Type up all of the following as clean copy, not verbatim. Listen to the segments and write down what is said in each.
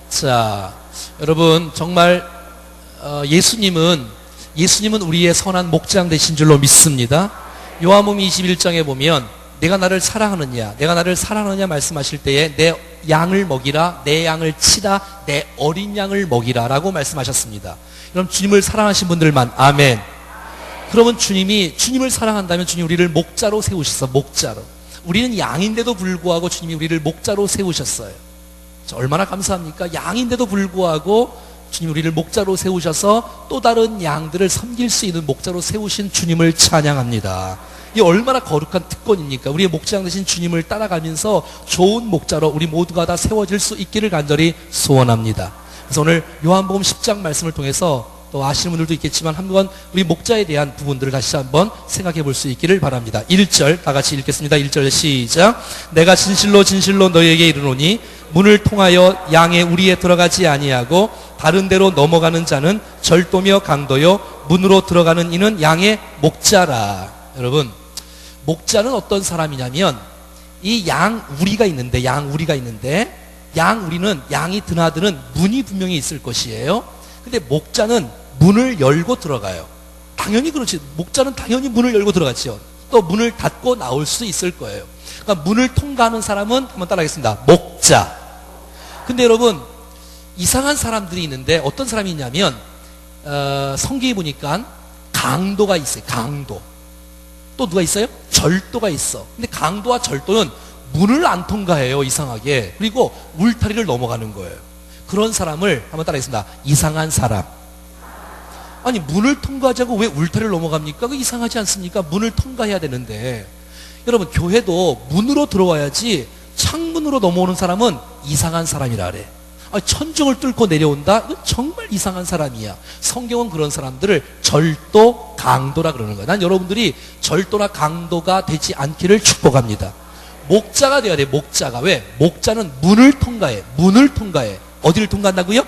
자, 여러분 정말 예수님은 우리의 선한 목장 되신 줄로 믿습니다. 요한복음 21장에 보면 내가 나를 사랑하느냐 말씀하실 때에 내 양을 먹이라, 내 양을 치라, 내 어린 양을 먹이라 라고 말씀하셨습니다. 그럼 주님을 사랑하신 분들만 아멘. 그러면 주님을 사랑한다면 주님이 우리를 목자로 세우셨어. 목자로. 우리는 양인데도 불구하고 주님이 우리를 목자로 세우셨어요. 얼마나 감사합니까? 양인데도 불구하고 주님이 우리를 목자로 세우셔서 또 다른 양들을 섬길 수 있는 목자로 세우신 주님을 찬양합니다. 이 얼마나 거룩한 특권입니까? 우리의 목장 되신 주님을 따라가면서 좋은 목자로 우리 모두가 다 세워질 수 있기를 간절히 소원합니다. 그래서 오늘 요한복음 10장 말씀을 통해서 또 아시는 분들도 있겠지만 한번 우리 목자에 대한 부분들을 다시 한번 생각해 볼 수 있기를 바랍니다. 1절 다 같이 읽겠습니다. 1절 시작. 내가 진실로 너희에게 이르노니 문을 통하여 양의 우리에 들어가지 아니하고 다른 데로 넘어가는 자는 절도며 강도요 문으로 들어가는 이는 양의 목자라. 여러분, 목자는 어떤 사람이냐면 이 양 우리가 있는데 양이 드나드는 문이 분명히 있을 것이에요. 근데 목자는 문을 열고 들어가요. 당연히 그렇지. 목자는 당연히 문을 열고 들어갔죠. 또 문을 닫고 나올 수 있을 거예요. 그러니까 문을 통과하는 사람은 한번 따라하겠습니다. 목자. 근데 여러분, 이상한 사람들이 있는데 어떤 사람이 있냐면 성경에 보니까 강도가 있어요. 강도. 또 누가 있어요? 절도가 있어. 근데 강도와 절도는 문을 안 통과해요. 이상하게. 그리고 울타리를 넘어가는 거예요. 그런 사람을 한번 따라하겠습니다. 이상한 사람. 아니, 문을 통과하지 않고 왜 울타리를 넘어갑니까? 그거 이상하지 않습니까? 문을 통과해야 되는데. 여러분, 교회도 문으로 들어와야지 창문으로 넘어오는 사람은 이상한 사람이라 그래. 아니, 천정을 뚫고 내려온다? 이건 정말 이상한 사람이야. 성경은 그런 사람들을 절도, 강도라 그러는 거야. 난 여러분들이 절도나 강도가 되지 않기를 축복합니다. 목자가 돼야 돼. 목자가. 왜? 목자는 문을 통과해. 어디를 통과한다고요?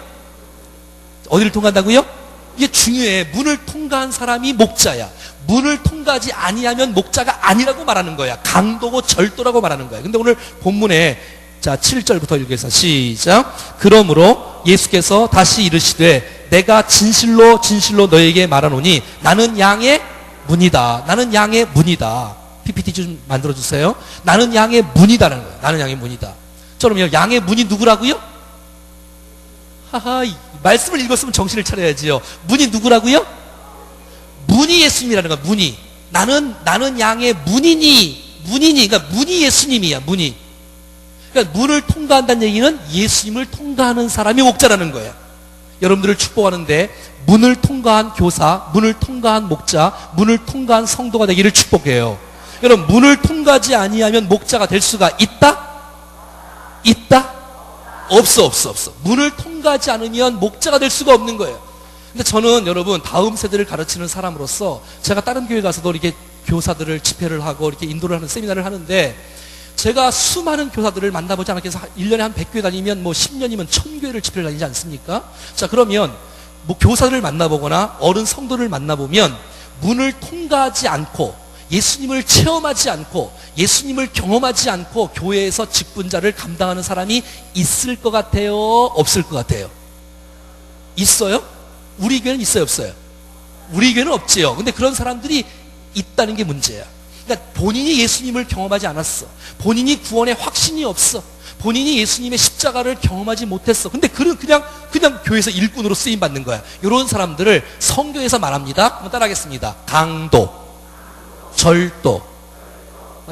이게 중요해. 문을 통과한 사람이 목자야. 문을 통과하지 아니하면 목자가 아니라고 말하는 거야. 강도고 절도라고 말하는 거야. 근데 오늘 본문에 자 7절부터 읽겠습니다. 시작. 그러므로 예수께서 다시 이르시되 내가 진실로 너에게 말하노니 나는 양의 문이다. PPT 좀 만들어주세요. 나는 양의 문이다라는 거예요. 나는 양의 문이다. 그러면 양의 문이 누구라고요? 하하, 말씀을 읽었으면 정신을 차려야지요. 문이 누구라고요? 문이 예수님이라는 거야. 문이. 나는 양의 문이니. 그러니까 문이 예수님이야. 문이. 그러니까 문을 통과한다는 얘기는 예수님을 통과하는 사람이 목자라는 거야. 여러분들을 축복하는데 문을 통과한 교사, 문을 통과한 목자, 문을 통과한 성도가 되기를 축복해요. 여러분, 문을 통과하지 아니하면 목자가 될 수가 있다? 없어. 문을 통과하지 않으면 목자가 될 수가 없는 거예요. 근데 저는 여러분, 다음 세대를 가르치는 사람으로서 제가 다른 교회 가서도 이렇게 교사들을 집회를 하고 이렇게 인도를 하는 세미나를 하는데 제가 수많은 교사들을 만나보지 않았겠어서 1년에 한 100교회 다니면 10년이면 1000교회를 집회를 다니지 않습니까? 자, 그러면 교사들을 만나보거나 어른 성도를 만나보면 문을 통과하지 않고 예수님을 체험하지 않고 예수님을 경험하지 않고 교회에서 직분자를 감당하는 사람이 있을 것 같아요? 없을 것 같아요? 있어요? 우리 교회는 있어요? 없어요? 우리 교회는 없지요. 근데 그런 사람들이 있다는 게 문제야. 그러니까 본인이 예수님을 경험하지 않았어. 본인이 구원의 확신이 없어. 본인이 예수님의 십자가를 경험하지 못했어. 근데 그냥 교회에서 일꾼으로 쓰임 받는 거야. 이런 사람들을 성경에서 말합니다. 한번 따라하겠습니다. 강도, 절도.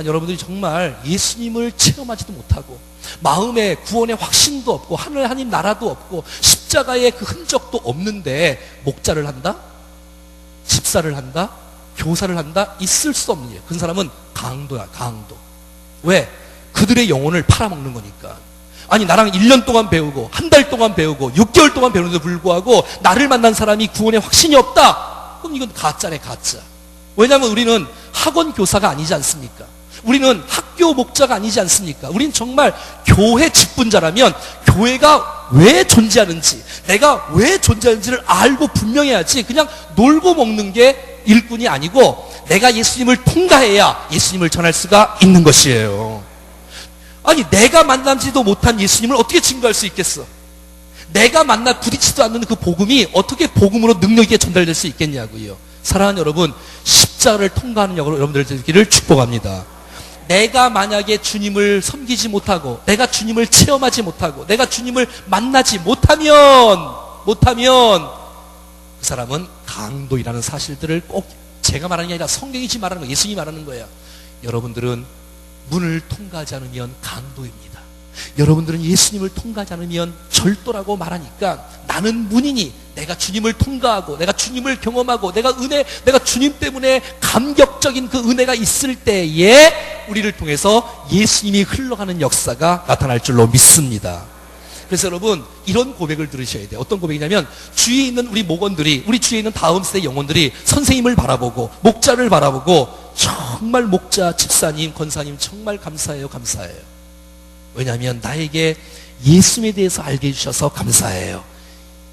여러분들이 정말 예수님을 체험하지도 못하고 마음에 구원의 확신도 없고 하나님 나라도 없고 십자가의 그 흔적도 없는데 목자를 한다? 집사를 한다? 교사를 한다? 있을 수 없는 일. 그 사람은 강도야. 강도. 왜? 그들의 영혼을 팔아먹는 거니까. 아니, 나랑 1년 동안 배우고 한 달 동안 배우고 6개월 동안 배우는데도 불구하고 나를 만난 사람이 구원의 확신이 없다? 그럼 이건 가짜네. 가짜. 왜냐하면 우리는 학원 교사가 아니지 않습니까? 우리는 학교 목자가 아니지 않습니까? 우리는 정말 교회 직분자라면 교회가 왜 존재하는지, 내가 왜 존재하는지를 알고 분명해야지 그냥 놀고 먹는 게 일꾼이 아니고 내가 예수님을 통과해야 예수님을 전할 수가 있는 것이에요. 아니, 내가 만나지도 못한 예수님을 어떻게 증거할 수 있겠어? 내가 만나 부딪히지도 않는 그 복음이 어떻게 복음으로 능력 있게 전달될 수 있겠냐고요. 사랑하는 여러분, 십자가를 통과하는 여러분들 되기를 축복합니다. 내가 만약에 주님을 섬기지 못하고, 내가 주님을 체험하지 못하고, 내가 주님을 만나지 못하면 그 사람은 강도이라는 사실들을 꼭 제가 말하는 게 아니라 성경이 지금 말하는 거예요. 예수님이 말하는 거예요. 여러분들은 문을 통과하지 않으면 강도입니다. 여러분들은 예수님을 통과하지 않으면 절도라고 말하니까, 나는 문이니 내가 주님을 통과하고 내가 주님을 경험하고 내가 주님 때문에 감격적인 그 은혜가 있을 때에 우리를 통해서 예수님이 흘러가는 역사가 나타날 줄로 믿습니다. 그래서 여러분, 이런 고백을 들으셔야 돼요. 어떤 고백이냐면, 주위에 있는 우리 목원들이, 우리 주위에 있는 다음 세대 영혼들이 선생님을 바라보고 목자를 바라보고, 정말 목자, 집사님, 권사님 정말 감사해요, 감사해요. 왜냐하면 나에게 예수님에 대해서 알게 해주셔서 감사해요.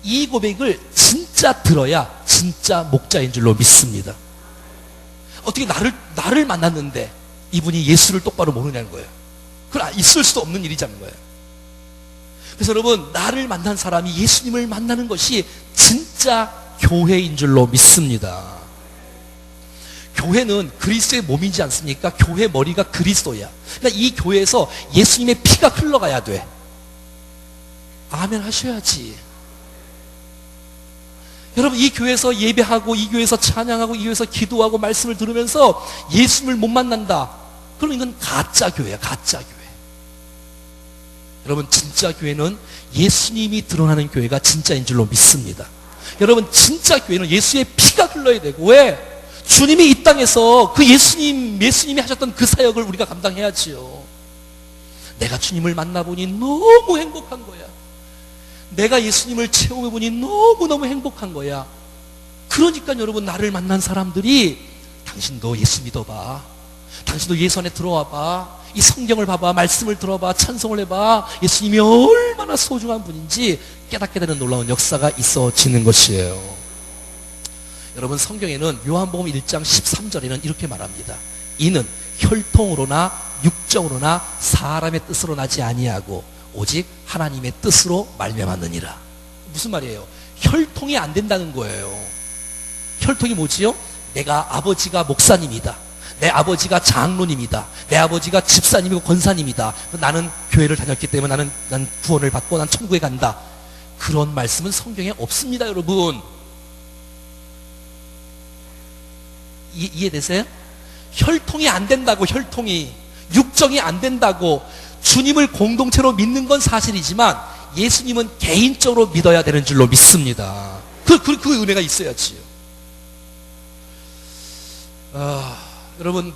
이 고백을 진짜 들어야 진짜 목자인 줄로 믿습니다. 어떻게 나를 만났는데 이분이 예수를 똑바로 모르냐는 거예요. 그건 있을 수도 없는 일이자는 거예요. 그래서 여러분, 나를 만난 사람이 예수님을 만나는 것이 진짜 교회인 줄로 믿습니다. 교회는 그리스도의 몸이지 않습니까? 교회 머리가 그리스도야. 그러니까 이 교회에서 예수님의 피가 흘러가야 돼. 아멘 하셔야지. 여러분, 이 교회에서 예배하고, 이 교회에서 찬양하고, 이 교회에서 기도하고 말씀을 들으면서 예수님을 못 만난다. 그럼 이건 가짜 교회야, 가짜 교회. 여러분, 진짜 교회는 예수님이 드러나는 교회가 진짜인 줄로 믿습니다. 여러분, 진짜 교회는 예수의 피가 흘러야 되고, 왜? 주님이 이 땅에서 그 예수님이 하셨던 그 사역을 우리가 감당해야지요. 내가 주님을 만나보니 너무 행복한 거야. 내가 예수님을 체험해보니 너무너무 행복한 거야. 그러니까 여러분, 나를 만난 사람들이, 당신도 예수 믿어봐, 당신도 예수 안에 들어와봐, 이 성경을 봐봐, 말씀을 들어봐, 찬송을 해봐, 예수님이 얼마나 소중한 분인지 깨닫게 되는 놀라운 역사가 있어지는 것이에요. 여러분, 성경에는 요한복음 1장 13절에는 이렇게 말합니다. 이는 혈통으로나 육정으로나 사람의 뜻으로 나지 아니하고 오직 하나님의 뜻으로 말미암았느니라. 무슨 말이에요? 혈통이 안 된다는 거예요. 혈통이 뭐지요? 내가 아버지가 목사님이다, 내 아버지가 장로님이다, 내 아버지가 집사님이고 권사님이다, 나는 교회를 다녔기 때문에 난 구원을 받고 난 천국에 간다. 그런 말씀은 성경에 없습니다. 여러분, 이해되세요? 혈통이 안 된다고, 혈통이, 육정이 안 된다고. 주님을 공동체로 믿는 건 사실이지만 예수님은 개인적으로 믿어야 되는 줄로 믿습니다. 그 은혜가 있어야지요. 여러분,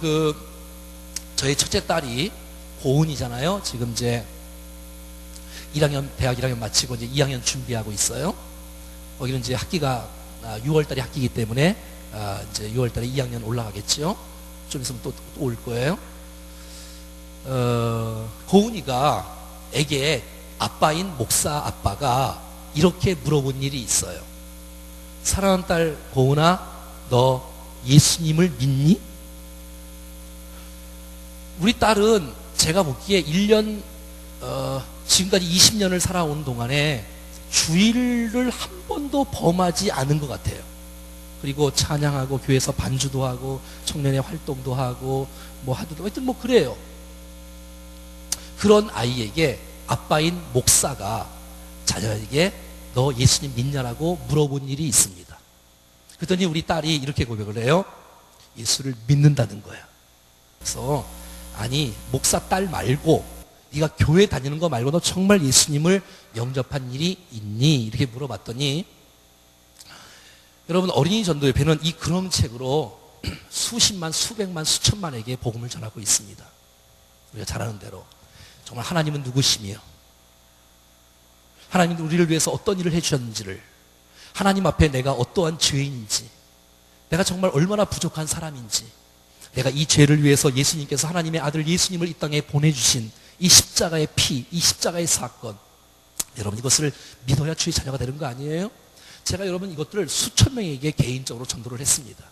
저희 첫째 딸이 고은이잖아요. 지금 이제 대학 1학년 마치고 이제 2학년 준비하고 있어요. 거기는 이제 학기가 6월달에 학기이기 때문에 이제 6월달에 2학년 올라가겠죠. 좀 있으면 또 올 거예요. 고은이가 에게 아빠인 목사 아빠가 이렇게 물어본 일이 있어요. 사랑하는 딸 고은아, 너 예수님을 믿니? 우리 딸은 제가 보기에 1년, 지금까지 20년을 살아온 동안에 주일을 한 번도 범하지 않은 것 같아요. 그리고 찬양하고 교회에서 반주도 하고 청년의 활동도 하고 하여튼 그래요. 그런 아이에게 아빠인 목사가 자녀에게 너 예수님 믿냐라고 물어본 일이 있습니다. 그랬더니 우리 딸이 이렇게 고백을 해요. 예수를 믿는다는 거야. 그래서 아니, 목사 딸 말고 네가 교회 다니는 거 말고 너 정말 예수님을 영접한 일이 있니? 이렇게 물어봤더니, 여러분, 어린이 전도협회는 이 그럼책으로 수십만, 수백만, 수천만에게 복음을 전하고 있습니다. 우리가 잘 아는 대로 정말 하나님은 누구시며, 하나님은 우리를 위해서 어떤 일을 해주셨는지를, 하나님 앞에 내가 어떠한 죄인인지, 내가 정말 얼마나 부족한 사람인지, 내가 이 죄를 위해서 예수님께서 하나님의 아들 예수님을 이 땅에 보내주신 이 십자가의 피, 이 십자가의 사건, 여러분 이것을 믿어야 주의 자녀가 되는 거 아니에요? 제가 여러분 이것들을 수천 명에게 개인적으로 전도를 했습니다.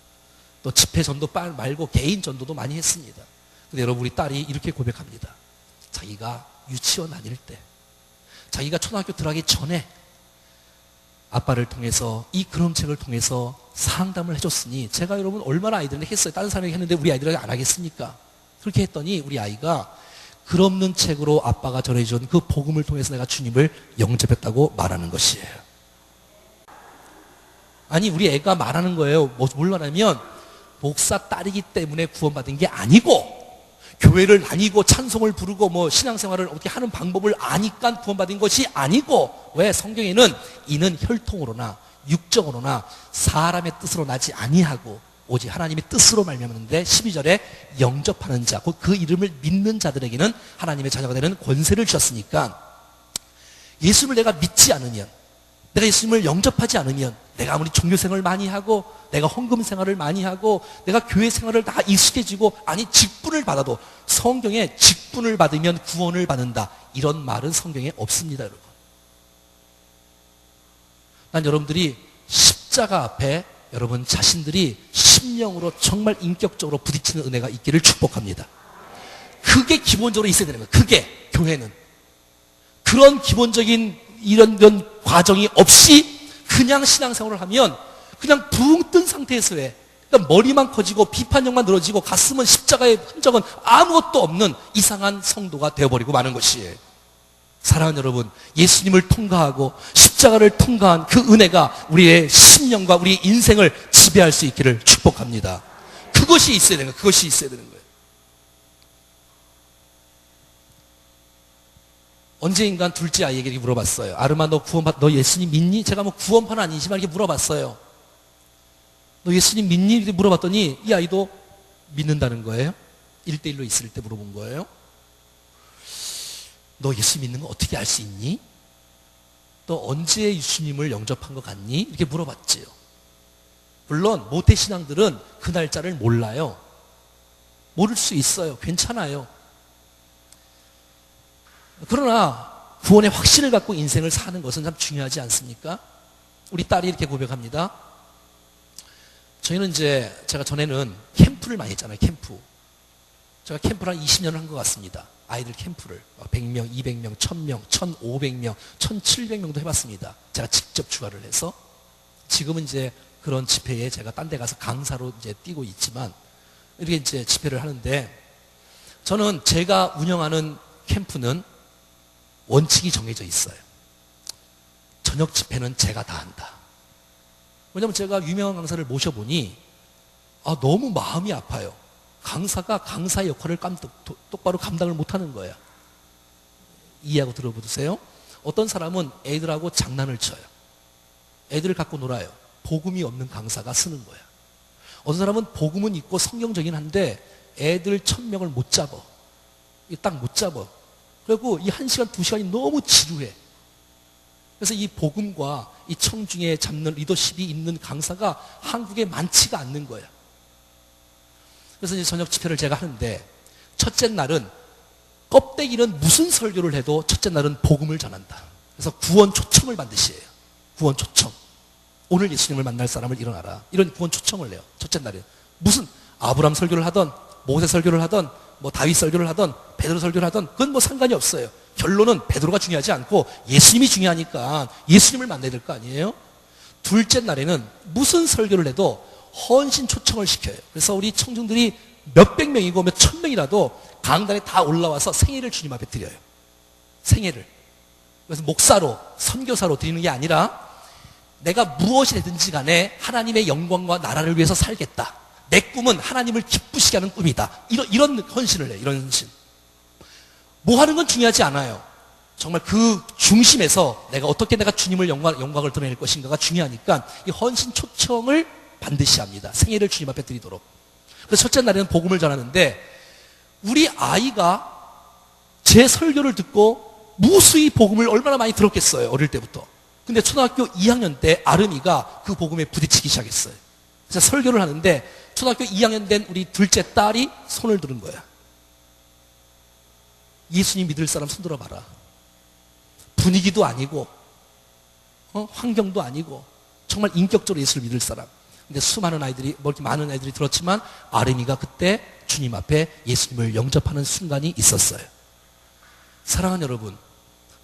또 집회 전도 말고 개인 전도도 많이 했습니다. 근데 여러분, 우리 딸이 이렇게 고백합니다. 자기가 유치원 다닐 때, 자기가 초등학교 들어가기 전에 아빠를 통해서 이 그림책을 통해서 상담을 해줬으니 제가 여러분 얼마나 아이들에게 했어요. 다른 사람에게 했는데 우리 아이들에게 안 하겠습니까? 그렇게 했더니 우리 아이가 글 없는 책으로 아빠가 전해준 그 복음을 통해서 내가 주님을 영접했다고 말하는 것이에요. 아니 우리 애가 말하는 거예요. 뭘 말하면 목사 딸이기 때문에 구원받은 게 아니고 교회를 다니고 찬송을 부르고 뭐 신앙생활을 어떻게 하는 방법을 아니까 구원받은 것이 아니고 왜 성경에는 이는 혈통으로나 육정으로나 사람의 뜻으로 나지 아니하고 오직 하나님의 뜻으로 말미암았는데 12절에 영접하는 자, 곧 그 이름을 믿는 자들에게는 하나님의 자녀가 되는 권세를 주셨으니까 예수님을 내가 믿지 않으면 내가 예수님을 영접하지 않으면 내가 아무리 종교생활을 많이 하고 내가 헌금 생활을 많이 하고 내가 교회 생활을 다 익숙해지고 아니 직분을 받아도 성경에 직분을 받으면 구원을 받는다 이런 말은 성경에 없습니다. 여러분. 난 여러분들이 십자가 앞에 여러분 자신들이 심령으로 정말 인격적으로 부딪히는 은혜가 있기를 축복합니다. 그게 기본적으로 있어야 되는 거예요. 그게 교회는 그런 기본적인 이런 과정이 없이 그냥 신앙생활을 하면 그냥 붕 뜬 상태에서 해. 그러니까 머리만 커지고 비판력만 늘어지고 가슴은 십자가의 흔적은 아무것도 없는 이상한 성도가 되어버리고 마는 것이에요. 사랑하는 여러분, 예수님을 통과하고 십자가를 통과한 그 은혜가 우리의 심령과 우리의 인생을 지배할 수 있기를 축복합니다. 그것이 있어야 되는 거예요. 그것이 있어야 되는 거예요. 언제인가 둘째 아이에게 물어봤어요. 아름아, 너 예수님 믿니? 제가 뭐 구원파는 아니지만 이렇게 물어봤어요. 너 예수님 믿니? 이렇게 물어봤더니 이 아이도 믿는다는 거예요. 1대1로 있을 때 물어본 거예요. 너 예수 믿는 거 어떻게 알 수 있니? 너 언제 예수님을 영접한 것 같니? 이렇게 물어봤지요. 물론 모태신앙들은 그 날짜를 몰라요. 모를 수 있어요. 괜찮아요. 그러나 구원의 확신을 갖고 인생을 사는 것은 참 중요하지 않습니까? 우리 딸이 이렇게 고백합니다. 저희는 제가 전에는 캠프를 많이 했잖아요. 캠프. 제가 캠프를 한 20년을 한 것 같습니다. 아이들 캠프를 100명, 200명, 1000명, 1500명, 1700명도 해봤습니다. 제가 직접 주관을 해서 지금은 그런 집회에 제가 딴 데 가서 강사로 뛰고 있지만 이렇게 집회를 하는데 저는 제가 운영하는 캠프는 원칙이 정해져 있어요. 저녁 집회는 제가 다 한다. 왜냐하면 제가 유명한 강사를 모셔보니 너무 마음이 아파요. 강사가 강사의 역할을 똑바로 감당을 못하는 거야. 이해하고 들어보세요. 어떤 사람은 애들하고 장난을 쳐요. 애들을 갖고 놀아요. 복음이 없는 강사가 쓰는 거야. 어떤 사람은 복음은 있고 성경적이긴 한데 애들 1000명을 못 잡아. 딱 못 잡아. 그리고 이 1시간, 2시간이 너무 지루해. 그래서 이 복음과 이 청중에 잡는 리더십이 있는 강사가 한국에 많지가 않는 거야. 그래서 이제 저녁 집회를 제가 하는데 첫째 날은 껍데기는 무슨 설교를 해도 첫째 날은 복음을 전한다. 그래서 구원 초청을 반드시 해요. 구원 초청. 오늘 예수님을 만날 사람을 일어나라. 이런 구원 초청을 해요. 첫째 날에. 무슨 아브라함 설교를 하던 모세 설교를 하던 뭐 다윗 설교를 하던 베드로 설교를 하던 그건 뭐 상관이 없어요. 결론은 베드로가 중요하지 않고 예수님이 중요하니까 예수님을 만나야 될 거 아니에요? 둘째 날에는 무슨 설교를 해도 헌신 초청을 시켜요. 그래서 우리 청중들이 몇백 명이고 몇 천 명이라도 강단에 다 올라와서 생애를 주님 앞에 드려요. 생애를. 그래서 목사로, 선교사로 드리는 게 아니라 내가 무엇이 되든지 간에 하나님의 영광과 나라를 위해서 살겠다. 내 꿈은 하나님을 기쁘시게 하는 꿈이다. 이런 헌신을 해요. 이런 헌신. 뭐 하는 건 중요하지 않아요. 정말 그 중심에서 어떻게 내가 주님을 영광을 드러낼 것인가가 중요하니까 이 헌신 초청을 반드시 합니다. 생애를 주님 앞에 드리도록. 그래서 첫째 날에는 복음을 전하는데 우리 아이가 제 설교를 듣고 무수히 복음을 얼마나 많이 들었겠어요. 어릴 때부터. 근데 초등학교 2학년 때 아름이가 그 복음에 부딪히기 시작했어요. 그래서 설교를 하는데 초등학교 2학년 된 우리 둘째 딸이 손을 들은 거야. 예수님 믿을 사람 손 들어봐라. 분위기도 아니고 환경도 아니고 정말 인격적으로 예수를 믿을 사람. 근데 수많은 아이들이 많은 아이들이 들었지만 아름이가 그때 주님 앞에 예수님을 영접하는 순간이 있었어요. 사랑하는 여러분,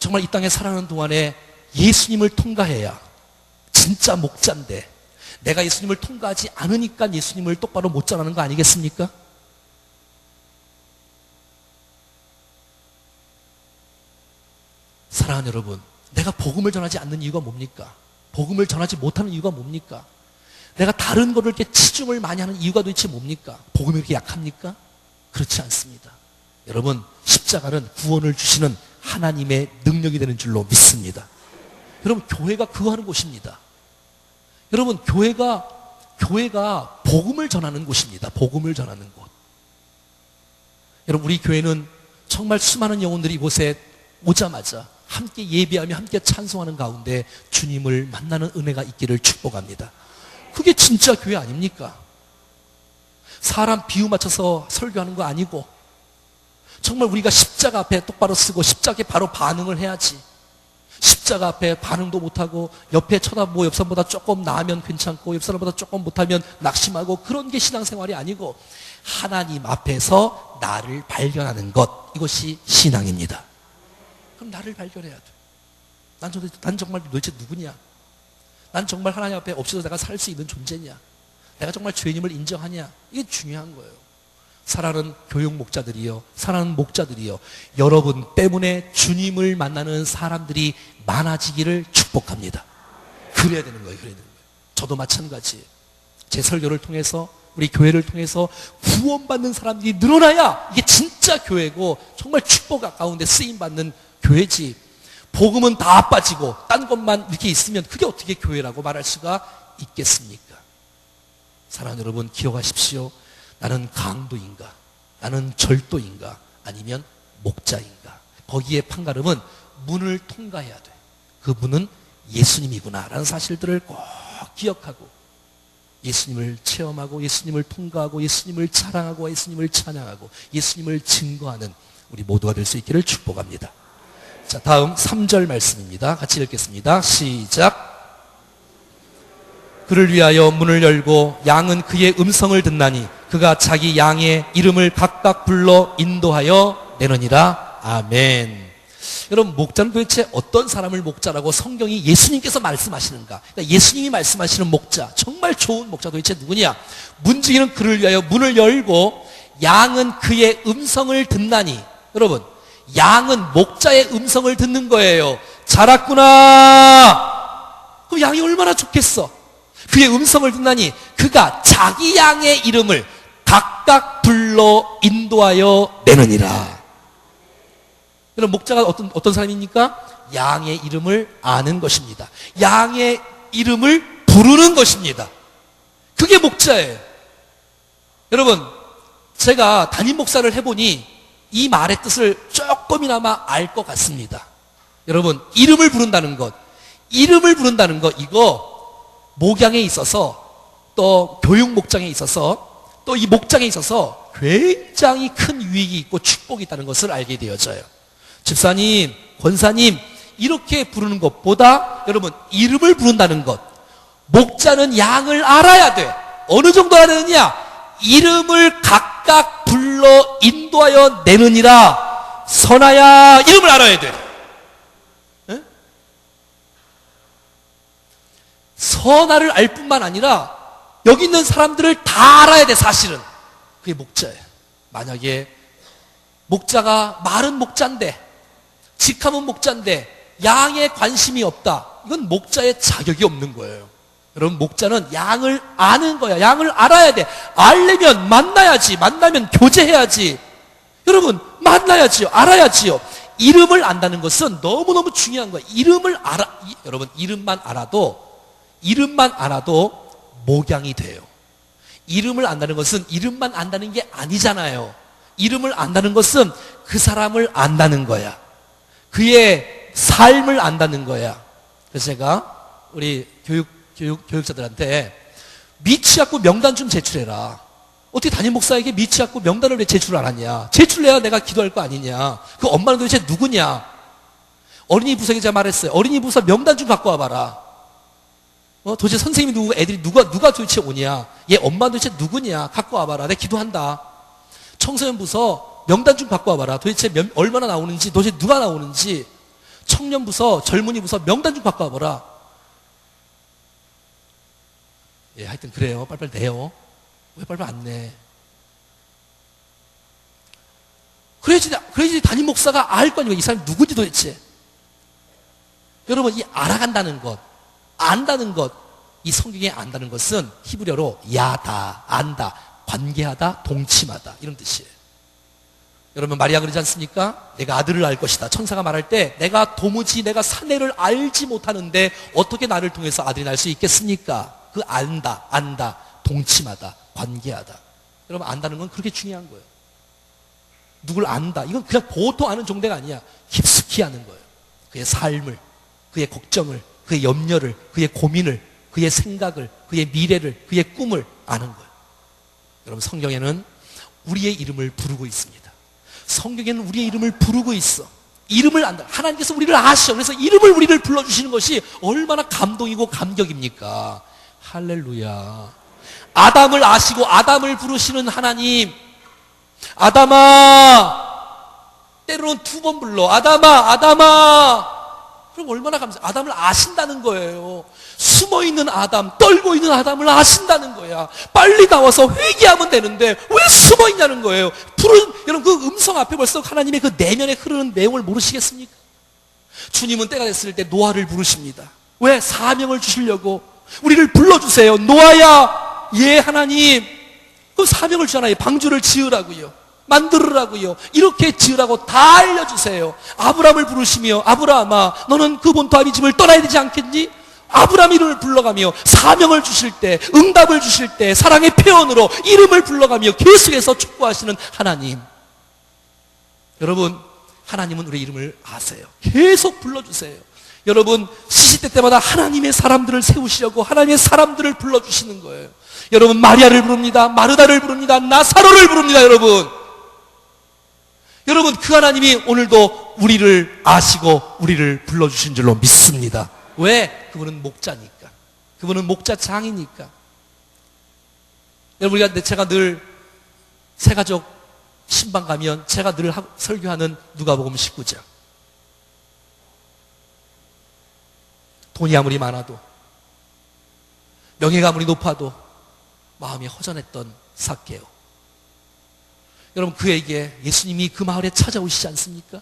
정말 이 땅에 살아가는 동안에 예수님을 통과해야 진짜 목자인데 내가 예수님을 통과하지 않으니까 예수님을 똑바로 못 전하는 거 아니겠습니까? 사랑하는 여러분, 내가 복음을 전하지 않는 이유가 뭡니까? 복음을 전하지 못하는 이유가 뭡니까? 내가 다른 거를 이렇게 치중을 많이 하는 이유가 도대체 뭡니까? 복음이 그렇게 약합니까? 그렇지 않습니다. 여러분, 십자가는 구원을 주시는 하나님의 능력이 되는 줄로 믿습니다. 여러분, 교회가 그거 하는 곳입니다. 여러분, 교회가 복음을 전하는 곳입니다. 복음을 전하는 곳. 여러분, 우리 교회는 정말 수많은 영혼들이 이곳에 오자마자 함께 예배하며 함께 찬송하는 가운데 주님을 만나는 은혜가 있기를 축복합니다. 그게 진짜 교회 아닙니까? 사람 비유 맞춰서 설교하는 거 아니고 정말 우리가 십자가 앞에 똑바로 쓰고 십자가에 바로 반응을 해야지. 십자가 앞에 반응도 못하고 옆에 쳐다보고 옆 사람보다 조금 나으면 괜찮고 옆 사람보다 조금 못하면 낙심하고 그런 게 신앙생활이 아니고 하나님 앞에서 나를 발견하는 것, 이것이 신앙입니다. 그럼 나를 발견해야 돼. 난 정말 도대체 누구냐? 난 정말 하나님 앞에 없이도 내가 살 수 있는 존재냐? 내가 정말 죄인임을 인정하냐? 이게 중요한 거예요. 사랑하는 교육 목자들이요, 사랑하는 목자들이요, 여러분 때문에 주님을 만나는 사람들이 많아지기를 축복합니다. 그래야 되는 거예요. 그래야 되는 거예요. 저도 마찬가지예요. 제 설교를 통해서, 우리 교회를 통해서 구원받는 사람들이 늘어나야 이게 진짜 교회고 정말 축복 가운데 쓰임받는 교회지. 복음은 다 빠지고 딴 것만 이렇게 있으면 그게 어떻게 교회라고 말할 수가 있겠습니까? 사랑하는 여러분, 기억하십시오. 나는 강도인가? 나는 절도인가? 아니면 목자인가? 거기에 판가름은 문을 통과해야 돼. 그 문은 예수님이구나 라는 사실들을 꼭 기억하고 예수님을 체험하고 예수님을 통과하고 예수님을 자랑하고 예수님을 찬양하고 예수님을 증거하는 우리 모두가 될 수 있기를 축복합니다. 자, 다음 3절 말씀입니다. 같이 읽겠습니다. 시작. 그를 위하여 문을 열고 양은 그의 음성을 듣나니 그가 자기 양의 이름을 각각 불러 인도하여 내느니라. 아멘. 여러분, 목자는 도대체 어떤 사람을 목자라고 성경이 예수님께서 말씀하시는가? 그러니까 예수님이 말씀하시는 목자, 정말 좋은 목자 도대체 누구냐? 문지기는 그를 위하여 문을 열고 양은 그의 음성을 듣나니. 여러분, 양은 목자의 음성을 듣는 거예요. 잘 왔구나. 그럼 양이 얼마나 좋겠어. 그의 음성을 듣나니 그가 자기 양의 이름을 각각 불러 인도하여 내느니라. 여러분, 목자가 어떤 사람입니까? 양의 이름을 아는 것입니다. 양의 이름을 부르는 것입니다. 그게 목자예요. 여러분, 제가 담임 목사를 해보니 이 말의 뜻을 조금이나마 알 것 같습니다. 여러분, 이름을 부른다는 것, 이거 목양에 있어서 또 교육 목장에 있어서 또 이 목장에 있어서 굉장히 큰 유익이 있고 축복이 있다는 것을 알게 되어져요. 집사님, 권사님 이렇게 부르는 것보다 여러분, 이름을 부른다는 것, 목자는 양을 알아야 돼. 어느 정도 알아야 되느냐? 이름을 각각 불러 인도하여 내느니라. 선아야, 이름을 알아야 돼. 에? 선아를 알 뿐만 아니라 여기 있는 사람들을 다 알아야 돼. 사실은 그게 목자예요. 만약에 목자가 말은 목자인데 직함은 목자인데 양에 관심이 없다, 이건 목자의 자격이 없는 거예요. 여러분, 목자는 양을 아는 거야. 양을 알아야 돼. 알려면 만나야지. 만나면 교제해야지. 여러분, 만나야지요. 알아야지요. 이름을 안다는 것은 너무너무 중요한 거예요. 여러분, 이름만 알아도 목양이 돼요. 이름을 안다는 것은 이름만 안다는 게 아니잖아요. 이름을 안다는 것은 그 사람을 안다는 거야. 그의 삶을 안다는 거야. 그래서 제가 우리 교육자들한테 미취학부 명단 좀 제출해라. 어떻게 담임 목사에게 미취학부 명단을 왜 제출 안 하냐? 제출해야 내가 기도할 거 아니냐? 그 엄마는 도대체 누구냐? 어린이 부서에 제가 말했어요. 어린이 부서 명단 좀 갖고 와봐라. 도대체 선생님이 누구, 애들이 누가 도대체 오냐? 얘 엄마 도대체 누구냐? 갖고 와봐라. 내가 기도한다. 청소년 부서 명단 좀 갖고 와봐라. 도대체 얼마나 나오는지, 도대체 누가 나오는지. 청년 부서, 젊은이 부서 명단 좀 갖고 와봐라. 예, 하여튼 그래요. 빨리빨리 내요. 왜 빨리빨리 안 내? 그래야지 담임 목사가 알 거 아니에요. 이 사람이 누구지 도대체. 여러분, 이 알아간다는 것, 안다는 것, 이 성경에 안다는 것은 히브리어로 야다, 안다, 관계하다, 동침하다 이런 뜻이에요. 여러분, 마리아 그러지 않습니까? 내가 아들을 알 것이다. 천사가 말할 때 내가 도무지 내가 사내를 알지 못하는데 어떻게 나를 통해서 아들이 날 수 있겠습니까? 그 안다, 동침하다, 관계하다. 여러분, 안다는 건 그렇게 중요한 거예요. 누굴 안다. 이건 그냥 보통 아는 정도가 아니야. 깊숙이 아는 거예요. 그의 삶을, 그의 걱정을, 그의 염려를, 그의 고민을, 그의 생각을, 그의 미래를, 그의 꿈을 아는 거예요. 여러분, 성경에는 우리의 이름을 부르고 있습니다. 성경에는 우리의 이름을 부르고 있어. 이름을 안다. 하나님께서 우리를 아셔. 그래서 이름을 우리를 불러주시는 것이 얼마나 감동이고 감격입니까? 할렐루야. 아담을 아시고 아담을 부르시는 하나님. 아담아. 때로는 2번 불러. 아담아. 그럼 얼마나 감사해. 아담을 아신다는 거예요. 숨어있는 아담, 떨고 있는 아담을 아신다는 거야. 빨리 나와서 회개하면 되는데 왜 숨어있냐는 거예요. 여러분, 그 음성 앞에 벌써 하나님의 그 내면에 흐르는 내용을 모르시겠습니까? 주님은 때가 됐을 때 노아를 부르십니다. 왜? 사명을 주시려고. 우리를 불러주세요. 노아야, 예 하나님. 그 사명을 주잖아요. 방주를 지으라고요. 만들으라고요. 이렇게 지으라고 다 알려주세요. 아브라함을 부르시며, 아브라함아, 너는 그 본토 아비 집을 떠나야 되지 않겠니? 아브라함 이름을 불러가며 사명을 주실 때, 응답을 주실 때 사랑의 표현으로 이름을 불러가며 계속해서 축복하시는 하나님. 여러분, 하나님은 우리 이름을 아세요. 계속 불러주세요. 여러분, 시시때 때마다 하나님의 사람들을 세우시려고 하나님의 사람들을 불러주시는 거예요. 여러분, 마리아를 부릅니다. 마르다를 부릅니다. 나사로를 부릅니다. 여러분, 그 하나님이 오늘도 우리를 아시고 우리를 불러주신 줄로 믿습니다. 왜? 그분은 목자니까. 그분은 목자장이니까. 여러분, 제가 늘 새가족 신방 가면 제가 늘 설교하는 누가복음 19장. 돈이 아무리 많아도, 명예가 아무리 높아도 마음이 허전했던 삭개오. 여러분, 그에게 예수님이 그 마을에 찾아오시지 않습니까?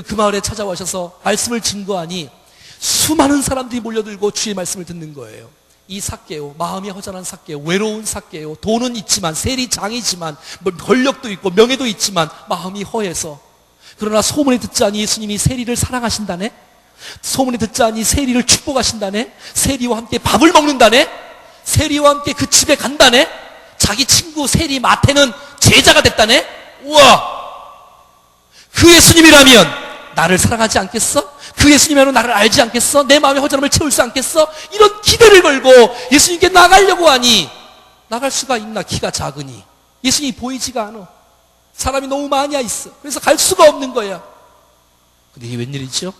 그 마을에 찾아오셔서 말씀을 증거하니 수많은 사람들이 몰려들고 주의 말씀을 듣는 거예요. 이 삭개오, 마음이 허전한 삭개오, 외로운 삭개오, 돈은 있지만, 세리장이지만, 권력도 있고 명예도 있지만 마음이 허해서, 그러나 소문에 듣자니 예수님이 세리를 사랑하신다네? 소문에 듣자니 세리를 축복하신다네? 세리와 함께 밥을 먹는다네? 세리와 함께 그 집에 간다네? 자기 친구 세리 마태는 제자가 됐다네? 우와! 그 예수님이라면 나를 사랑하지 않겠어? 그 예수님이라면 나를 알지 않겠어? 내 마음의 허전함을 채울 수 않겠어? 이런 기대를 걸고 예수님께 나가려고 하니 나갈 수가 있나? 키가 작으니. 예수님이 보이지가 않아. 사람이 너무 많이 있어. 그래서 갈 수가 없는 거야. 근데 이게 웬일이죠?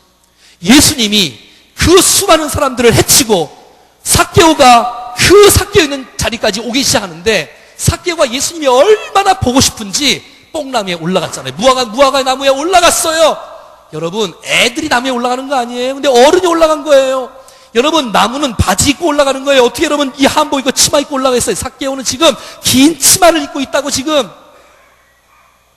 예수님이 그 수많은 사람들을 해치고 삭개오가 그 삭개오 있는 자리까지 오기 시작하는데, 삭개오가 예수님이 얼마나 보고 싶은지 뽕나무에 올라갔잖아요. 무화과 나무에 올라갔어요. 여러분, 애들이 나무에 올라가는 거 아니에요? 근데 어른이 올라간 거예요. 여러분, 나무는 바지 입고 올라가는 거예요. 어떻게 여러분 이 한복 입고 치마 입고 올라가겠어요? 삭개오는 지금 긴 치마를 입고 있다고 지금.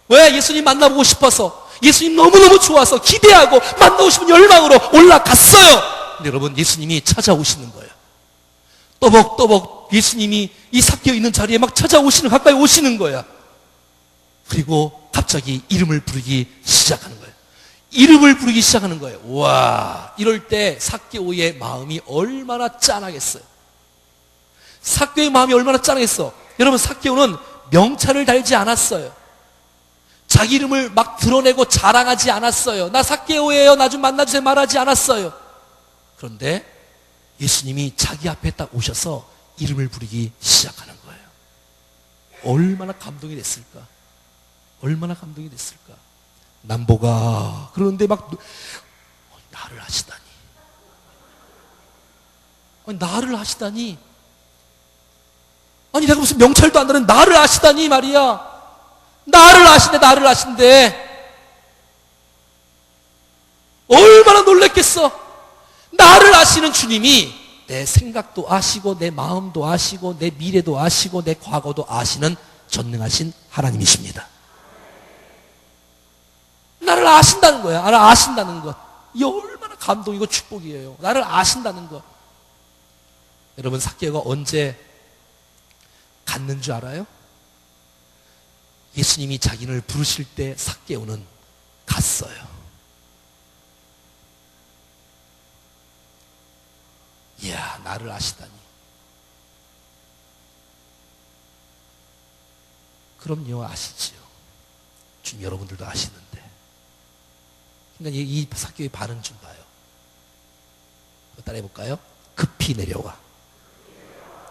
왜? 예수님 만나보고 싶어서, 예수님 너무너무 좋아서 기대하고 만나고 싶은 열망으로 올라갔어요. 근데 여러분, 예수님이 찾아오시는 거예요. 또벅또벅 예수님이 이 삭개오 있는 자리에 막 찾아오시는, 가까이 오시는 거야. 그리고 갑자기 이름을 부르기 시작하는 거예요. 이름을 부르기 시작하는 거예요. 와, 이럴 때 삭개오의 마음이 얼마나 짠하겠어요. 삭개오의 마음이 얼마나 짠하겠어. 여러분, 삭개오는 명찰을 달지 않았어요. 자기 이름을 막 드러내고 자랑하지 않았어요. 나 삭개오예요, 나 좀 만나주세요 말하지 않았어요. 그런데 예수님이 자기 앞에 딱 오셔서 이름을 부르기 시작하는 거예요. 얼마나 감동이 됐을까? 얼마나 감동이 됐을까? 남보가 그러는데 막 나를 하시다니. 아니, 나를 하시다니. 아니, 내가 무슨 명찰도 안 나는 나를 하시다니 말이야. 나를 아신대. 얼마나 놀랬겠어. 나를 아시는 주님이 내 생각도 아시고 내 마음도 아시고 내 미래도 아시고 내 과거도 아시는 전능하신 하나님이십니다. 나를 아신다는 거야. 나를 아신다는 것. 이 얼마나 감동이고 축복이에요. 나를 아신다는 것. 여러분, 삭개오가 언제 갔는 줄 알아요? 예수님이 자기를 부르실 때 삭개오는 갔어요. 이야, 나를 아시다니. 그럼요, 아시지요. 주님, 여러분들도 아시는데. 그러니까 이 삭개오의 반응 좀 봐요. 따라해 볼까요? 급히 내려와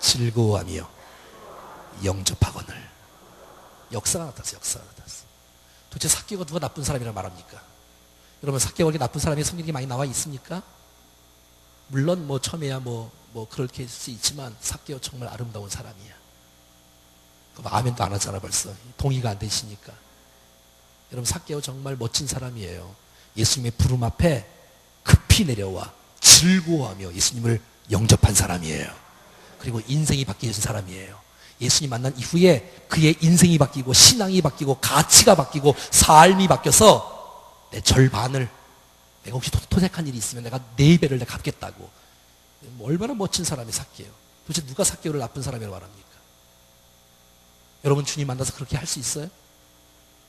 즐거워하며 영접하거늘. 역사가 나타났어, 역사가 나타났어. 도대체 삭개오가 누가 나쁜 사람이라고 말합니까? 여러분, 삭개오가 이렇게 나쁜 사람이 성경에 많이 나와 있습니까? 물론 뭐 처음에야 뭐 그렇게 할 수 있지만 삭개오 정말 아름다운 사람이야. 그럼 아멘도 안 하잖아 벌써. 동의가 안 되시니까. 여러분, 삭개오 정말 멋진 사람이에요. 예수님의 부름 앞에 급히 내려와 즐거워하며 예수님을 영접한 사람이에요. 그리고 인생이 바뀌는 사람이에요. 예수님 만난 이후에 그의 인생이 바뀌고 신앙이 바뀌고 가치가 바뀌고 삶이 바뀌어서 내 절반을, 내가 혹시 토색한 일이 있으면 내가 4배를 내가 갚겠다고. 얼마나 멋진 사람이 삭개오. 도대체 누가 삭개오를 나쁜 사람이라고 말합니까? 여러분, 주님 만나서 그렇게 할 수 있어요?